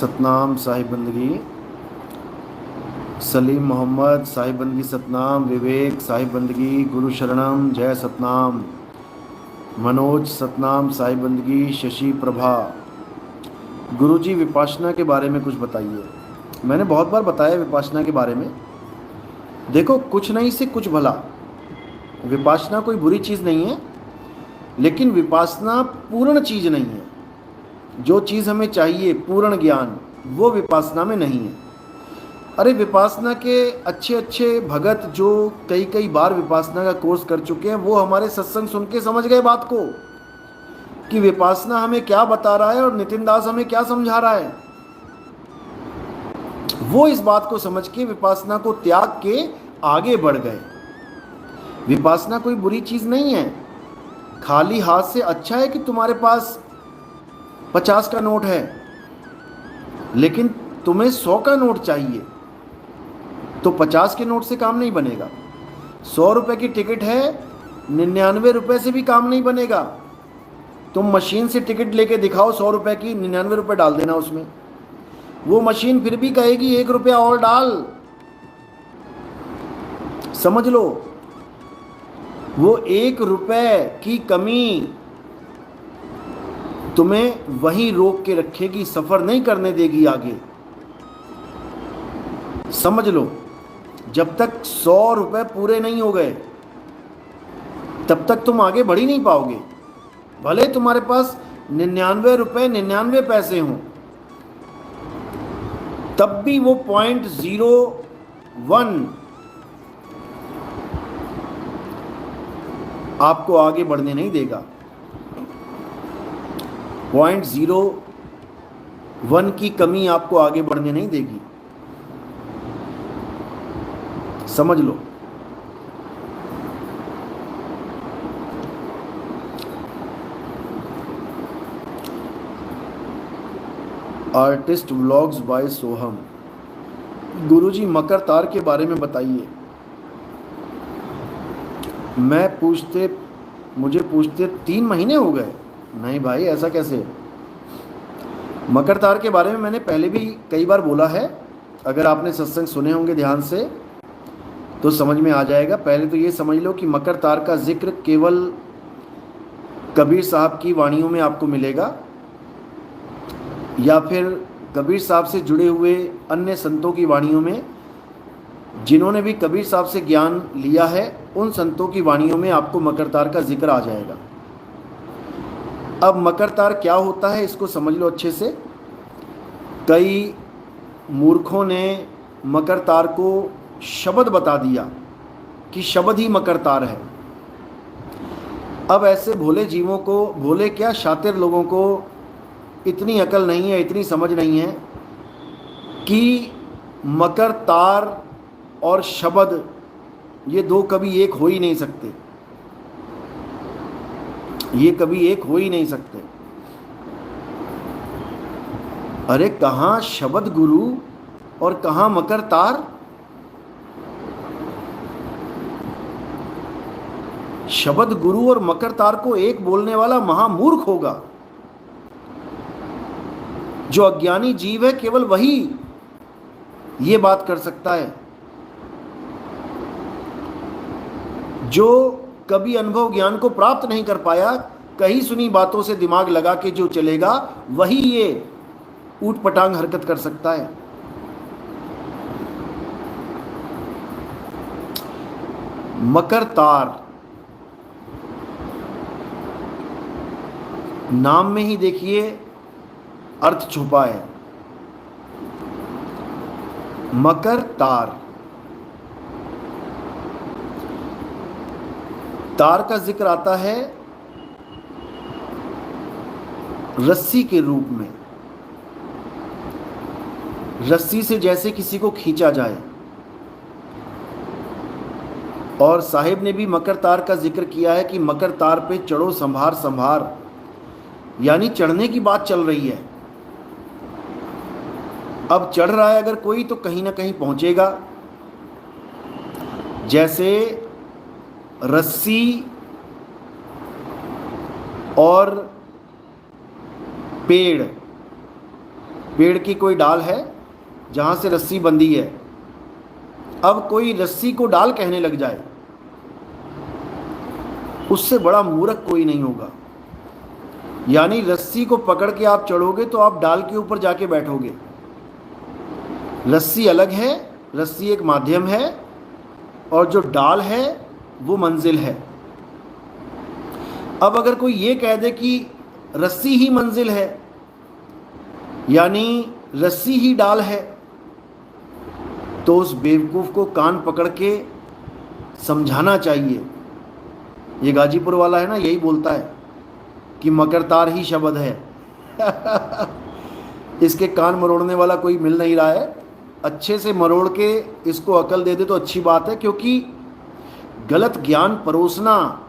सतनाम साहिब बंदगी, सलीम मोहम्मद साहिब बंदगी सतनाम, विवेक साहिब बंदगी गुरु शरणम जय सतनाम, मनोज सतनाम साहिब बंदगी, शशि प्रभा। गुरुजी विपासना के बारे में कुछ बताइए। मैंने बहुत बार बताया विपासना के बारे में। देखो, कुछ नहीं से कुछ भला। विपासना कोई बुरी चीज़ नहीं है, लेकिन विपासना पूर्ण चीज़ नहीं है। जो चीज़ हमें चाहिए पूर्ण ज्ञान, वो विपासना में नहीं है। अरे विपासना के अच्छे अच्छे भगत जो कई कई बार विपासना का कोर्स कर चुके हैं, वो हमारे सत्संग सुन के समझ गए बात को कि विपासना हमें क्या बता रहा है और नितिन दास हमें क्या समझा रहा है। वो इस बात को समझ के विपासना को त्याग के आगे बढ़ गए। विपासना कोई बुरी चीज़ नहीं है। खाली हाथ से अच्छा है कि तुम्हारे पास 50 का नोट है, लेकिन तुम्हें 100 का नोट चाहिए, तो 50 के नोट से काम नहीं बनेगा। 100 रुपये की टिकट है, 99 रुपये से भी काम नहीं बनेगा। तुम मशीन से टिकट लेके दिखाओ 100 रुपये की, 99 रुपये डाल देना उसमें, वो मशीन फिर भी कहेगी 1 रुपया और डाल। समझ लो, वो 1 रुपये की कमी तुम्हें वहीं रोक के रखेगी, सफ़र नहीं करने देगी आगे। समझ लो, जब तक 100 रुपये पूरे नहीं हो गए तब तक तुम आगे बढ़ ही नहीं पाओगे। भले तुम्हारे पास 99 रुपये 99 पैसे हों, तब भी वो 0.01 आपको आगे बढ़ने नहीं देगा। 0.01 की कमी आपको आगे बढ़ने नहीं देगी। समझ लो। आर्टिस्ट व्लॉग्स बाय सोहम। गुरुजी मकर तार के बारे में बताइए। मुझे पूछते 3 महीने हो गए। नहीं भाई, ऐसा कैसे। मकर तार के बारे में मैंने पहले भी कई बार बोला है। अगर आपने सत्संग सुने होंगे ध्यान से तो समझ में आ जाएगा। पहले तो ये समझ लो कि मकर तार का जिक्र केवल कबीर साहब की वाणियों में आपको मिलेगा, या फिर कबीर साहब से जुड़े हुए अन्य संतों की वाणियों में, जिन्होंने भी कबीर साहब से ज्ञान लिया है, उन संतों की वाणियों में आपको मकर तार का जिक्र आ जाएगा। अब मकर तार क्या होता है इसको समझ लो अच्छे से। कई मूर्खों ने मकर तार को शब्द बता दिया कि शब्द ही मकर तार है। अब ऐसे भोले जीवों को, भोले क्या शातिर लोगों को इतनी अकल नहीं है, इतनी समझ नहीं है कि मकर तार और शब्द ये दो कभी एक हो ही नहीं सकते। ये कभी एक हो ही नहीं सकते। अरे कहाँ शब्द गुरु और कहाँ मकर तार। शब्द गुरु और मकर तार को एक बोलने वाला महामूर्ख होगा। जो अज्ञानी जीव है केवल वही ये बात कर सकता है। जो कभी अनुभव ज्ञान को प्राप्त नहीं कर पाया, कहीं सुनी बातों से दिमाग लगा के जो चलेगा, वही ये ऊट पटांग हरकत कर सकता है। मकर तार नाम में ही देखिए अर्थ छुपा है। मकर तार, तार का जिक्र आता है रस्सी के रूप में। रस्सी से जैसे किसी को खींचा जाए। और साहिब ने भी मकर तार का जिक्र किया है कि मकर तार पे चढ़ो संभार संभार, यानी चढ़ने की बात चल रही है। अब चढ़ रहा है अगर कोई तो कहीं ना कहीं पहुंचेगा। जैसे रस्सी और पेड़ पेड़ की कोई डाल है जहाँ से रस्सी बंधी है, अब कोई रस्सी को डाल कहने लग जाए, उससे बड़ा मूर्ख कोई नहीं होगा। यानी रस्सी को पकड़ के आप चढ़ोगे तो आप डाल के ऊपर जाके बैठोगे। रस्सी अलग है, रस्सी एक माध्यम है, और जो डाल है वो मंजिल है। अब अगर कोई ये कह दे कि रस्सी ही मंजिल है, यानी रस्सी ही डाल है, तो उस बेवकूफ़ को कान पकड़ के समझाना चाहिए। ये गाजीपुर वाला है ना, यही बोलता है कि मकर तार ही शब्द है। इसके कान मरोड़ने वाला कोई मिल नहीं रहा है। अच्छे से मरोड़ के इसको अकल दे दे तो अच्छी बात है, क्योंकि गलत ज्ञान परोसना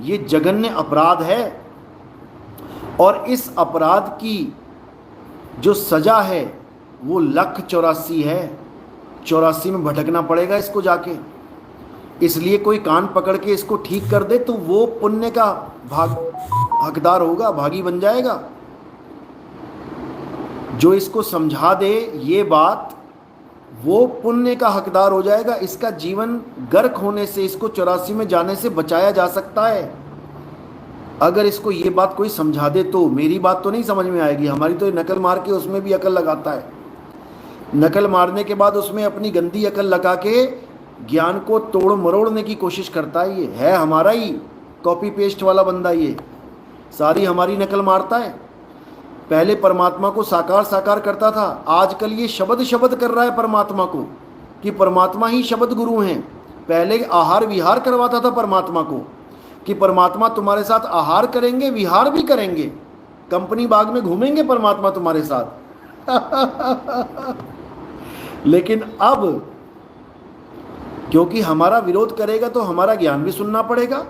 ये जघन्य अपराध है, और इस अपराध की जो सज़ा है वो 1,84,000 है। 84 में भटकना पड़ेगा इसको जाके। इसलिए कोई कान पकड़ के इसको ठीक कर दे तो वो पुण्य का हकदार होगा, भागी बन जाएगा। जो इसको समझा दे ये बात, वो पुण्य का हकदार हो जाएगा। इसका जीवन गर्क होने से, इसको 84 में जाने से बचाया जा सकता है अगर इसको ये बात कोई समझा दे। तो मेरी बात तो नहीं समझ में आएगी, हमारी तो नकल मार के उसमें भी अकल लगाता है। नकल मारने के बाद उसमें अपनी गंदी अकल लगा के ज्ञान को तोड़ मरोड़ने की कोशिश करता है। ये है हमारा ही कॉपी पेस्ट वाला बंदा, ये सारी हमारी नकल मारता है। पहले परमात्मा को साकार साकार करता था, आजकल ये शब्द शब्द कर रहा है परमात्मा को कि परमात्मा ही शब्द गुरु हैं। पहले आहार विहार करवाता था परमात्मा को कि परमात्मा तुम्हारे साथ आहार करेंगे, विहार भी करेंगे, कंपनी बाग में घूमेंगे परमात्मा तुम्हारे साथ। लेकिन अब क्योंकि हमारा विरोध करेगा तो हमारा ज्ञान भी सुनना पड़ेगा,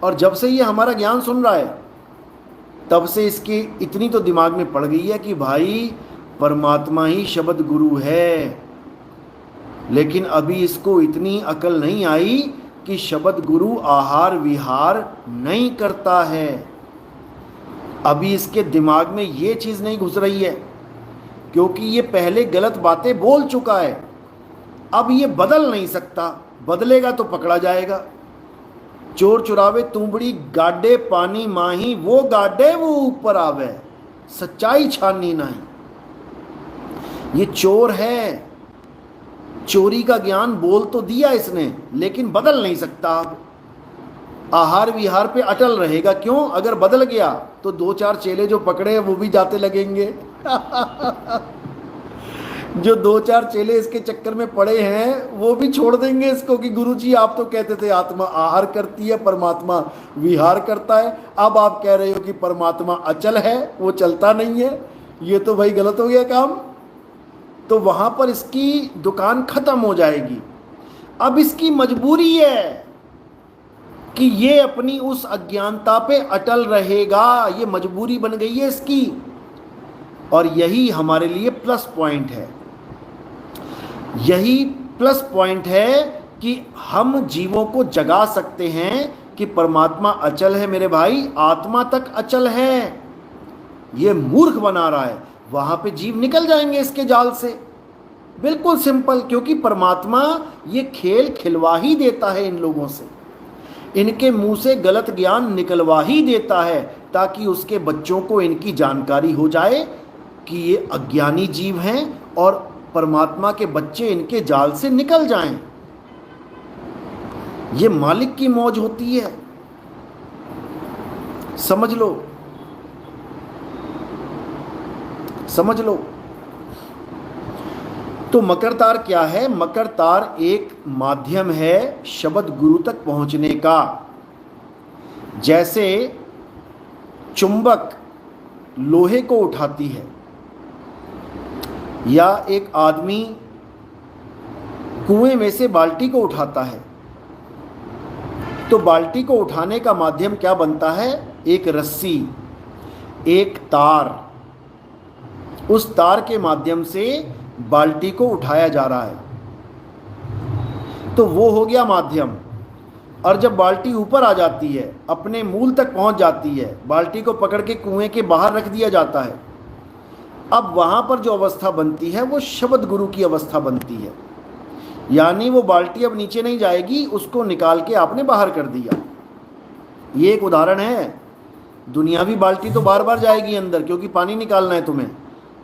और जब से ये हमारा ज्ञान सुन रहा है तब से इसकी इतनी तो दिमाग में पड़ गई है कि भाई परमात्मा ही शब्द गुरु है। लेकिन अभी इसको इतनी अकल नहीं आई कि शब्द गुरु आहार विहार नहीं करता है। अभी इसके दिमाग में ये चीज़ नहीं घुस रही है, क्योंकि ये पहले गलत बातें बोल चुका है। अब ये बदल नहीं सकता, बदलेगा तो पकड़ा जाएगा। चोर चुरावे तुंबड़ी गाडे पानी माही, वो गाडे वो ऊपर आवे, सच्चाई छाननी नहीं। ये चोर है, चोरी का ज्ञान बोल तो दिया इसने, लेकिन बदल नहीं सकता। आहार विहार पे अटल रहेगा। क्यों? अगर बदल गया तो 2-4 चेले जो पकड़े हैं वो भी जाते लगेंगे। जो 2-4 चेले इसके चक्कर में पड़े हैं वो भी छोड़ देंगे इसको कि गुरुजी आप तो कहते थे आत्मा आहार करती है, परमात्मा विहार करता है, अब आप कह रहे हो कि परमात्मा अचल है, वो चलता नहीं है। ये तो भाई गलत हो गया काम। तो वहां पर इसकी दुकान खत्म हो जाएगी। अब इसकी मजबूरी है कि ये अपनी उस अज्ञानता पे अटल रहेगा। ये मजबूरी बन गई है इसकी, और यही हमारे लिए प्लस पॉइंट है। यही प्लस पॉइंट है कि हम जीवों को जगा सकते हैं कि परमात्मा अचल है मेरे भाई, आत्मा तक अचल है। ये मूर्ख बना रहा है, वहां पे जीव निकल जाएंगे इसके जाल से। बिल्कुल सिंपल, क्योंकि परमात्मा ये खेल खिलवा ही देता है इन लोगों से, इनके मुंह से गलत ज्ञान निकलवा ही देता है, ताकि उसके बच्चों को इनकी जानकारी हो जाए कि ये अज्ञानी जीव हैं और परमात्मा के बच्चे इनके जाल से निकल जाएं। ये मालिक की मौज होती है, समझ लो, समझ लो। तो मकर तार क्या है? मकर तार एक माध्यम है शब्द गुरु तक पहुंचने का। जैसे चुंबक लोहे को उठाती है, या एक आदमी कुएं में से बाल्टी को उठाता है, तो बाल्टी को उठाने का माध्यम क्या बनता है? एक रस्सी, एक तार। उस तार के माध्यम से बाल्टी को उठाया जा रहा है, तो वो हो गया माध्यम। और जब बाल्टी ऊपर आ जाती है, अपने मूल तक पहुंच जाती है, बाल्टी को पकड़ के कुएं के बाहर रख दिया जाता है, अब वहां पर जो अवस्था बनती है वो शब्द गुरु की अवस्था बनती है, यानी वो बाल्टी अब नीचे नहीं जाएगी, उसको निकाल के आपने बाहर कर दिया। ये एक उदाहरण है। दुनियावी बाल्टी तो बार बार जाएगी अंदर, क्योंकि पानी निकालना है तुम्हें,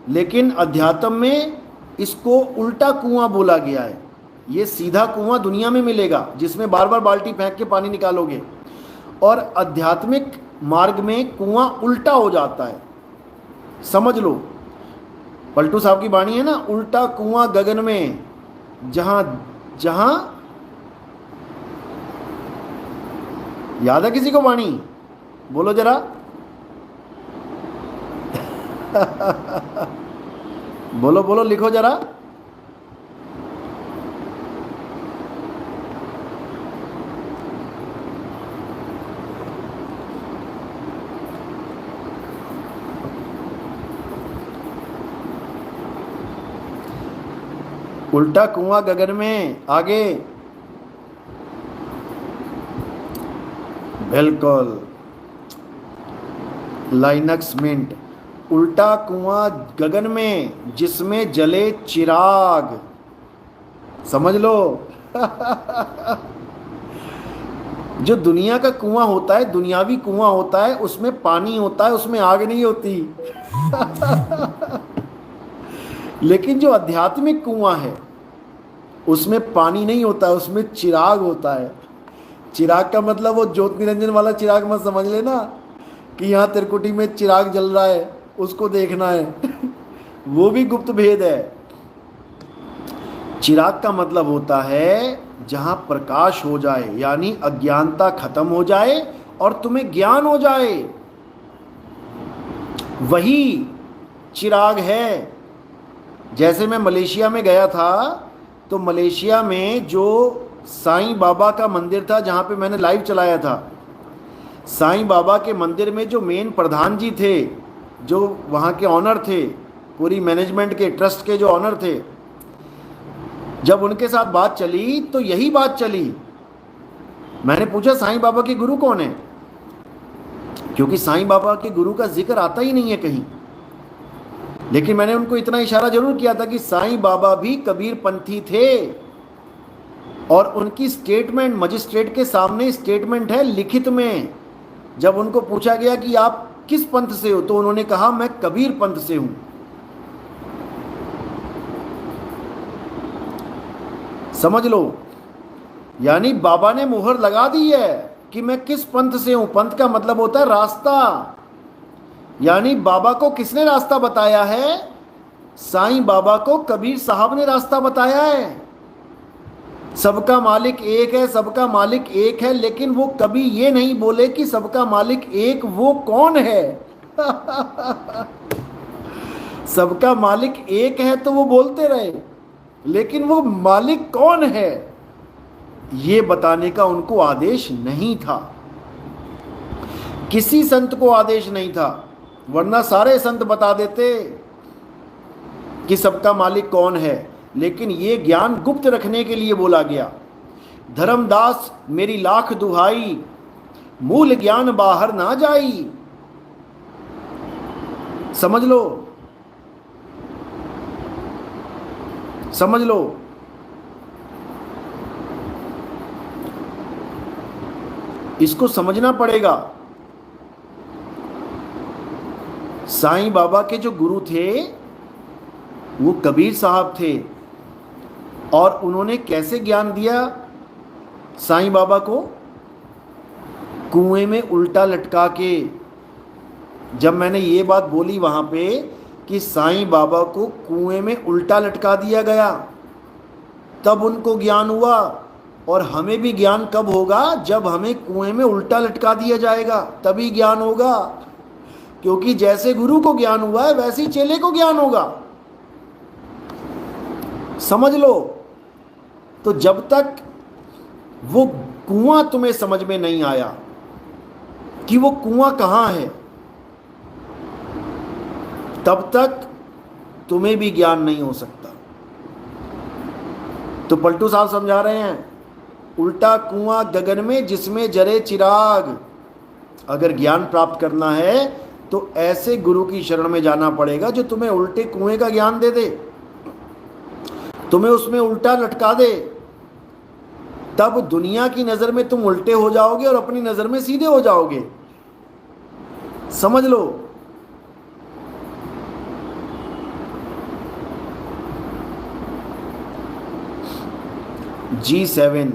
लेकिन अध्यात्म में इसको उल्टा कुआं बोला गया है। ये सीधा कुआं दुनिया में मिलेगा जिसमें बार बार बाल्टी फेंक के पानी निकालोगे, और आध्यात्मिक मार्ग में कुआं उल्टा हो जाता है। समझ लो, पलटू साहब की वाणी है ना, उल्टा कुआं गगन में, जहां जहां, याद है किसी को वाणी? बोलो जरा। बोलो बोलो, लिखो जरा। उल्टा कुआं गगन में, आगे। बिल्कुल, लाइनक्स मिंट। उल्टा कुआं गगन में जिसमें जले चिराग। समझ लो। जो दुनिया का कुआं होता है, दुनियावी कुआं होता है, उसमें पानी होता है, उसमें आग नहीं होती। लेकिन जो आध्यात्मिक कुआं है उसमें पानी नहीं होता, उसमें चिराग होता है। चिराग का मतलब वो ज्योत निरंजन वाला चिराग मत समझ लेना कि यहाँ तिरकुटी में चिराग जल रहा है उसको देखना है। वो भी गुप्त भेद है। चिराग का मतलब होता है जहां प्रकाश हो जाए, यानी अज्ञानता खत्म हो जाए और तुम्हें ज्ञान हो जाए, वही चिराग है। जैसे मैं मलेशिया में गया था, तो मलेशिया में जो साईं बाबा का मंदिर था, जहाँ पे मैंने लाइव चलाया था, साईं बाबा के मंदिर में जो मेन प्रधान जी थे, जो वहाँ के ऑनर थे, पूरी मैनेजमेंट के, ट्रस्ट के जो ऑनर थे, जब उनके साथ बात चली तो यही बात चली। मैंने पूछा साईं बाबा के गुरु कौन है, क्योंकि साईं बाबा के गुरु का जिक्र आता ही नहीं है कहीं। लेकिन मैंने उनको इतना इशारा जरूर किया था कि साईं बाबा भी कबीर पंथी थे, और उनकी स्टेटमेंट मजिस्ट्रेट के सामने स्टेटमेंट है लिखित में। जब उनको पूछा गया कि आप किस पंथ से हो, तो उन्होंने कहा मैं कबीर पंथ से हूं। समझ लो, यानी बाबा ने मुहर लगा दी है कि मैं किस पंथ से हूं। पंथ का मतलब होता है रास्ता, यानी बाबा को किसने रास्ता बताया है? साईं बाबा को कबीर साहब ने रास्ता बताया है। सबका मालिक एक है, सबका मालिक एक है, लेकिन वो कभी ये नहीं बोले कि सबका मालिक एक वो कौन है। सबका मालिक एक है तो वो बोलते रहे, लेकिन वो मालिक कौन है ये बताने का उनको आदेश नहीं था। किसी संत को आदेश नहीं था, वरना सारे संत बता देते कि सबका मालिक कौन है। लेकिन ये ज्ञान गुप्त रखने के लिए बोला गया। धर्मदास मेरी लाख दुहाई, मूल ज्ञान बाहर ना जाई। समझ लो, समझ लो। इसको समझना पड़ेगा। साईं बाबा के जो गुरु थे वो कबीर साहब थे, और उन्होंने कैसे ज्ञान दिया साईं बाबा को? कुएं में उल्टा लटका के। जब मैंने ये बात बोली वहां पे कि साईं बाबा को कुएं में उल्टा लटका दिया गया, तब उनको ज्ञान हुआ। और हमें भी ज्ञान कब होगा? जब हमें कुएं में उल्टा लटका दिया जाएगा, तभी ज्ञान होगा। क्योंकि जैसे गुरु को ज्ञान हुआ है वैसे ही चेले को ज्ञान होगा। समझ लो। तो जब तक वो कुआं तुम्हें समझ में नहीं आया कि वो कुआं कहां है, तब तक तुम्हें भी ज्ञान नहीं हो सकता। तो पलटू साहब समझा रहे हैं, उल्टा कुआं गगन में जिसमें जरे चिराग। अगर ज्ञान प्राप्त करना है तो ऐसे गुरु की शरण में जाना पड़ेगा जो तुम्हें उल्टे कुएं का ज्ञान दे दे, तुम्हें उसमें उल्टा लटका दे। तब दुनिया की नजर में तुम उल्टे हो जाओगे और अपनी नजर में सीधे हो जाओगे। समझ लो। G7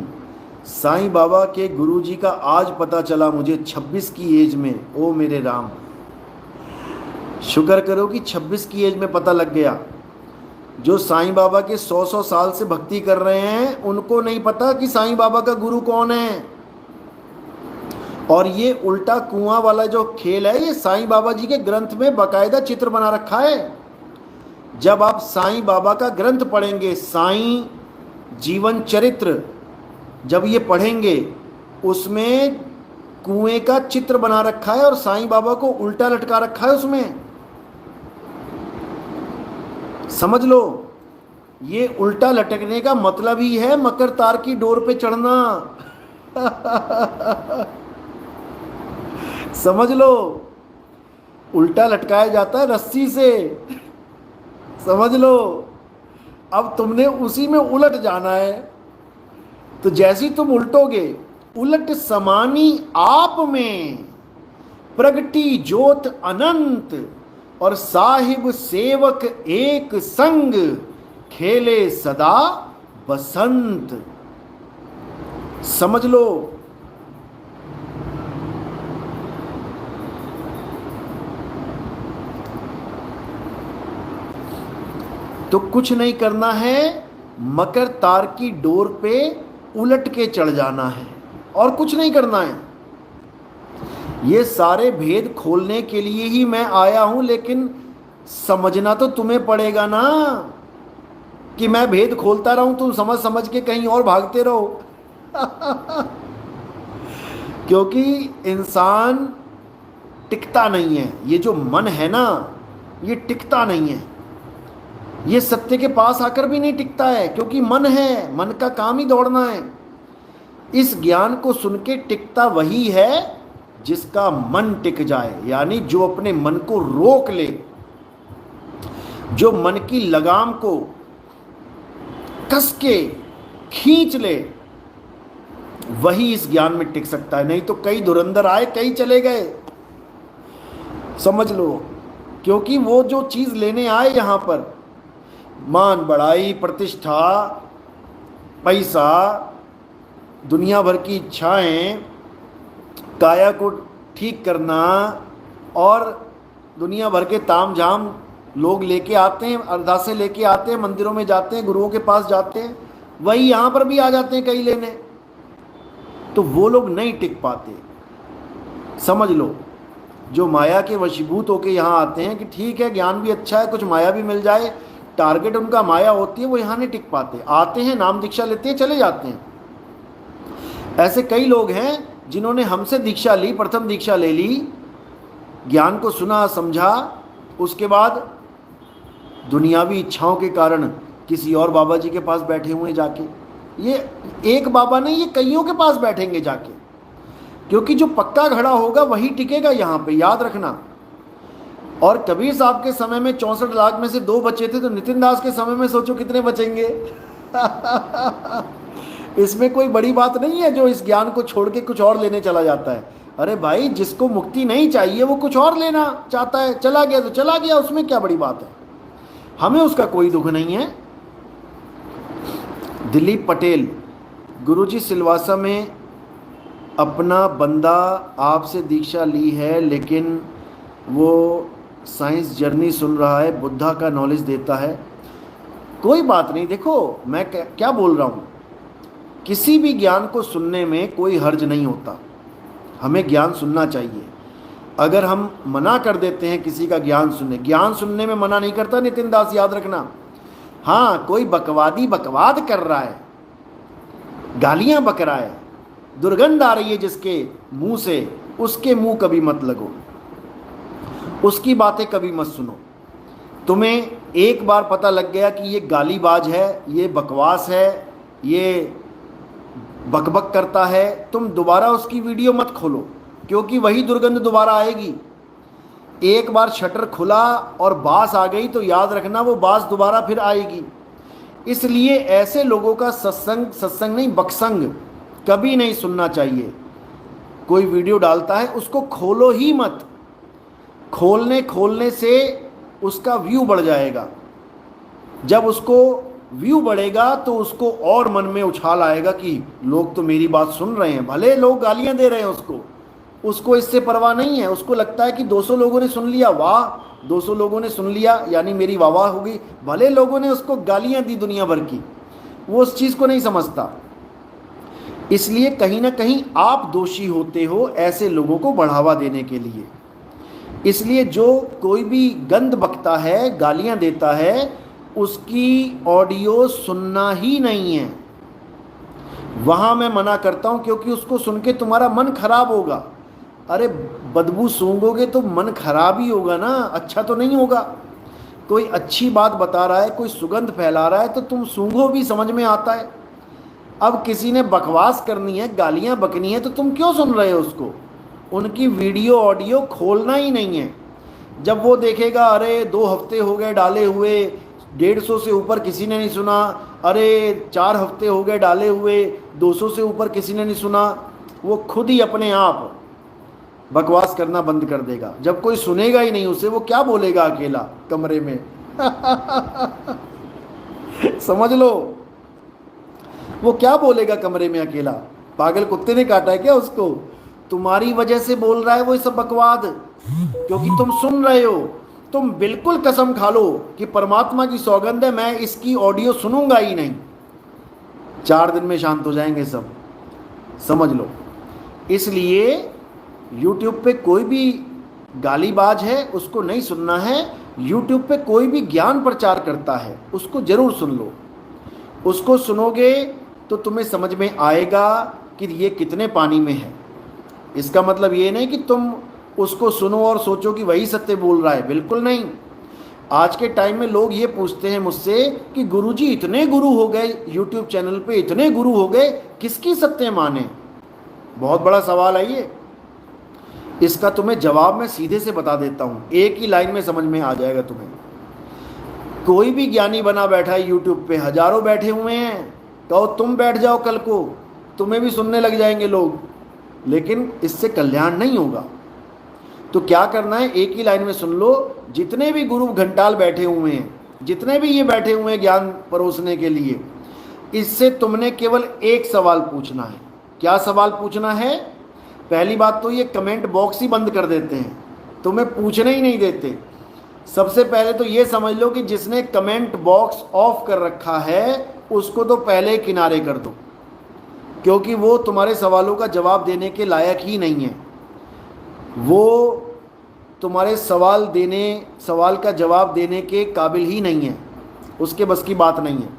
साईं बाबा के गुरुजी का आज पता चला मुझे 26 की एज में। ओ मेरे राम, शुक्र करो कि 26 की एज में पता लग गया। जो साईं बाबा के 100 साल से भक्ति कर रहे हैं उनको नहीं पता कि साईं बाबा का गुरु कौन है। और ये उल्टा कुआं वाला जो खेल है, ये साईं बाबा जी के ग्रंथ में बाकायदा चित्र बना रखा है। जब आप साईं बाबा का ग्रंथ पढ़ेंगे, साईं जीवन चरित्र जब ये पढ़ेंगे, उसमें कुएं का चित्र बना रखा है और साईं बाबा को उल्टा लटका रखा है उसमें। समझ लो, ये उल्टा लटकने का मतलब ही है मकर तार की डोर पे चढ़ना। समझ लो, उल्टा लटकाया जाता है रस्सी से। समझ लो, अब तुमने उसी में उलट जाना है। तो जैसी तुम उल्टोगे, उलट समानी आप में प्रगटी ज्योत अनंत, और साहिब सेवक एक संग खेले सदा बसंत। समझ लो। तो कुछ नहीं करना है, मकर तार की डोर पे उलट के चढ़ जाना है और कुछ नहीं करना है। ये सारे भेद खोलने के लिए ही मैं आया हूं, लेकिन समझना तो तुम्हें पड़ेगा ना कि मैं भेद खोलता रहूं, तुम समझ समझ के कहीं और भागते रहो। क्योंकि इंसान टिकता नहीं है। ये जो मन है ना, ये टिकता नहीं है। ये सत्य के पास आकर भी नहीं टिकता है, क्योंकि मन है, मन का काम ही दौड़ना है। इस ज्ञान को सुन के टिकता वही है जिसका मन टिक जाए, यानी जो अपने मन को रोक ले, जो मन की लगाम को कस के खींच ले, वही इस ज्ञान में टिक सकता है। नहीं तो कई धुरंधर आए, कई चले गए। समझ लो, क्योंकि वो जो चीज लेने आए यहां पर, मान बढ़ाई, प्रतिष्ठा, पैसा, दुनिया भर की इच्छाएं, काया को ठीक करना, और दुनिया भर के ताम झाम लोग लेके आते हैं, अरदासें लेके आते हैं, मंदिरों में जाते हैं, गुरुओं के पास जाते हैं, वही यहाँ पर भी आ जाते हैं कई लेने। तो वो लोग नहीं टिक पाते। समझ लो, जो माया के वशीभूत होके यहाँ आते हैं कि ठीक है ज्ञान भी अच्छा है, कुछ माया भी मिल जाए, टारगेट उनका माया होती है, वो यहाँ नहीं टिक पाते। आते हैं, नाम दीक्षा लेते हैं, चले जाते हैं। ऐसे कई लोग हैं जिन्होंने हमसे दीक्षा ली, प्रथम दीक्षा ले ली, ज्ञान को सुना समझा, उसके बाद दुनियावी इच्छाओं के कारण किसी और बाबा जी के पास बैठे हुए जाके। ये एक बाबा नहीं, ये कईयों के पास बैठेंगे जाके, क्योंकि जो पक्का खड़ा होगा वही टिकेगा यहाँ पे, याद रखना। और कबीर साहब के समय में 64 लाख में से 2 बचे थे, तो नितिन दास के समय में सोचो कितने बचेंगे। इसमें कोई बड़ी बात नहीं है जो इस ज्ञान को छोड़ के कुछ और लेने चला जाता है। अरे भाई, जिसको मुक्ति नहीं चाहिए वो कुछ और लेना चाहता है, चला गया तो चला गया, उसमें क्या बड़ी बात है, हमें उसका कोई दुख नहीं है। दिलीप पटेल, गुरुजी सिलवासा में अपना बंदा आपसे दीक्षा ली है, लेकिन वो साइंस जर्नी सुन रहा है, बुद्धा का नॉलेज देता है। कोई बात नहीं, देखो मैं क्या बोल रहा हूँ, किसी भी ज्ञान को सुनने में कोई हर्ज नहीं होता। हमें ज्ञान सुनना चाहिए। अगर हम मना कर देते हैं किसी का ज्ञान सुनने में मना नहीं करता नितिन दास, याद रखना। हाँ, कोई बकवादी बकवाद कर रहा है, गालियां बक रहा है, दुर्गंध आ रही है जिसके मुंह से, उसके मुंह कभी मत लगो, उसकी बातें कभी मत सुनो। तुम्हें एक बार पता लग गया कि ये गालीबाज है, ये बकवास है, ये बकबक करता है, तुम दोबारा उसकी वीडियो मत खोलो, क्योंकि वही दुर्गंध दोबारा आएगी। एक बार शटर खुला और बास आ गई तो याद रखना वो बास दोबारा फिर आएगी। इसलिए ऐसे लोगों का सत्संग, सत्संग नहीं बकसंग कभी नहीं सुनना चाहिए। कोई वीडियो डालता है उसको खोलो ही मत, खोलने से उसका व्यू बढ़ जाएगा। जब उसको व्यू बढ़ेगा तो उसको और मन में उछाल आएगा कि लोग तो मेरी बात सुन रहे हैं, भले लोग गालियां दे रहे हैं उसको इससे परवाह नहीं है। उसको लगता है कि 200 लोगों ने सुन लिया, वाह 200 लोगों ने सुन लिया यानी मेरी वाह वाह होगी, भले लोगों ने उसको गालियां दी दुनिया भर की, वो उस चीज़ को नहीं समझता। इसलिए कहीं ना कहीं आप दोषी होते हो ऐसे लोगों को बढ़ावा देने के लिए। इसलिए जो कोई भी गंद बकता है, गालियां देता है, उसकी ऑडियो सुनना ही नहीं है। वहां मैं मना करता हूं, क्योंकि उसको सुन के तुम्हारा मन खराब होगा। अरे बदबू सूंघोगे तो मन खराब ही होगा ना, अच्छा तो नहीं होगा। कोई अच्छी बात बता रहा है, कोई सुगंध फैला रहा है तो तुम सूंघो भी, समझ में आता है। अब किसी ने बकवास करनी है, गालियां बकनी है, तो तुम क्यों सुन रहे हो उसको? उनकी वीडियो ऑडियो खोलना ही नहीं है। जब वो देखेगा अरे 2 हफ्ते हो गए डाले हुए, 150 से ऊपर किसी ने नहीं सुना, अरे 4 हफ्ते हो गए डाले हुए, 200 से ऊपर किसी ने नहीं सुना, वो खुद ही अपने आप बकवास करना बंद कर देगा। जब कोई सुनेगा ही नहीं उसे, वो क्या बोलेगा अकेला कमरे में? समझ लो, वो क्या बोलेगा कमरे में अकेला? पागल कुत्ते ने काटा है क्या उसको? तुम्हारी वजह से बोल रहा है वो सब बकवाद, क्योंकि तुम सुन रहे हो। तुम बिल्कुल कसम खा लो कि परमात्मा की सौगंध है, मैं इसकी ऑडियो सुनूंगा ही नहीं। 4 दिन में शांत हो जाएंगे सब, समझ लो। इसलिए YouTube पे कोई भी गालीबाज है उसको नहीं सुनना है। YouTube पे कोई भी ज्ञान प्रचार करता है उसको जरूर सुन लो। उसको सुनोगे तो तुम्हें समझ में आएगा कि ये कितने पानी में है। इसका मतलब ये नहीं कि तुम उसको सुनो और सोचो कि वही सत्य बोल रहा है, बिल्कुल नहीं। आज के टाइम में लोग ये पूछते हैं मुझसे कि गुरुजी इतने गुरु हो गए, YouTube चैनल पे इतने गुरु हो गए, किसकी सत्य माने? बहुत बड़ा सवाल है ये। इसका तुम्हें जवाब मैं सीधे से बता देता हूँ, एक ही लाइन में समझ में आ जाएगा तुम्हें। कोई भी ज्ञानी बना बैठा है YouTube पे, हजारों बैठे हुए हैं, कहो तुम बैठ जाओ कल को, तुम्हें भी सुनने लग जाएंगे लोग, लेकिन इससे कल्याण नहीं होगा। तो क्या करना है, एक ही लाइन में सुन लो। जितने भी गुरु घंटाल बैठे हुए हैं, जितने भी ये बैठे हुए हैं ज्ञान परोसने के लिए, इससे तुमने केवल एक सवाल पूछना है। क्या सवाल पूछना है? पहली बात तो ये कमेंट बॉक्स ही बंद कर देते हैं, तुम्हें पूछने ही नहीं देते। सबसे पहले तो ये समझ लो कि जिसने कमेंट बॉक्स ऑफ कर रखा है उसको तो पहले किनारे कर दो, क्योंकि वो तुम्हारे सवालों का जवाब देने के लायक ही नहीं है। वो तुम्हारे सवाल का जवाब देने के काबिल ही नहीं है, उसके बस की बात नहीं है।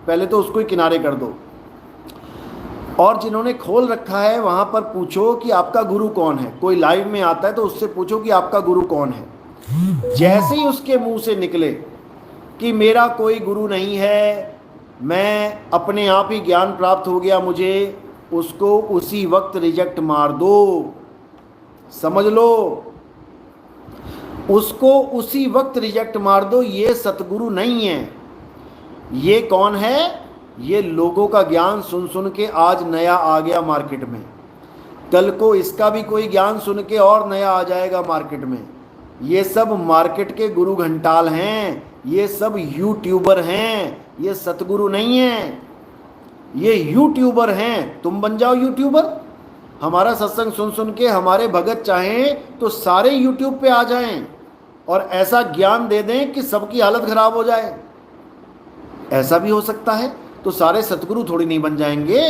पहले तो उसको ही किनारे कर दो। और जिन्होंने खोल रखा है वहाँ पर पूछो कि आपका गुरु कौन है। कोई लाइव में आता है तो उससे पूछो कि आपका गुरु कौन है। जैसे ही उसके मुंह से निकले कि मेरा कोई गुरु नहीं है, मैं अपने आप ही ज्ञान प्राप्त हो गया मुझे, उसको उसी वक्त रिजेक्ट मार दो। समझ लो, उसको उसी वक्त रिजेक्ट मार दो। ये सतगुरु नहीं है। ये कौन है? ये लोगों का ज्ञान सुन सुन के आज नया आ गया मार्केट में, कल को इसका भी कोई ज्ञान सुन के और नया आ जाएगा मार्केट में। ये सब मार्केट के गुरु घंटाल हैं, ये सब यूट्यूबर हैं, ये सतगुरु नहीं हैं, ये यूट्यूबर हैं। तुम बन जाओ यूट्यूबर। हमारा सत्संग सुन सुन के हमारे भगत चाहें तो सारे यूट्यूब पे आ जाएं और ऐसा ज्ञान दे दें कि सबकी हालत खराब हो जाए। ऐसा भी हो सकता है। तो सारे सतगुरु थोड़ी नहीं बन जाएंगे।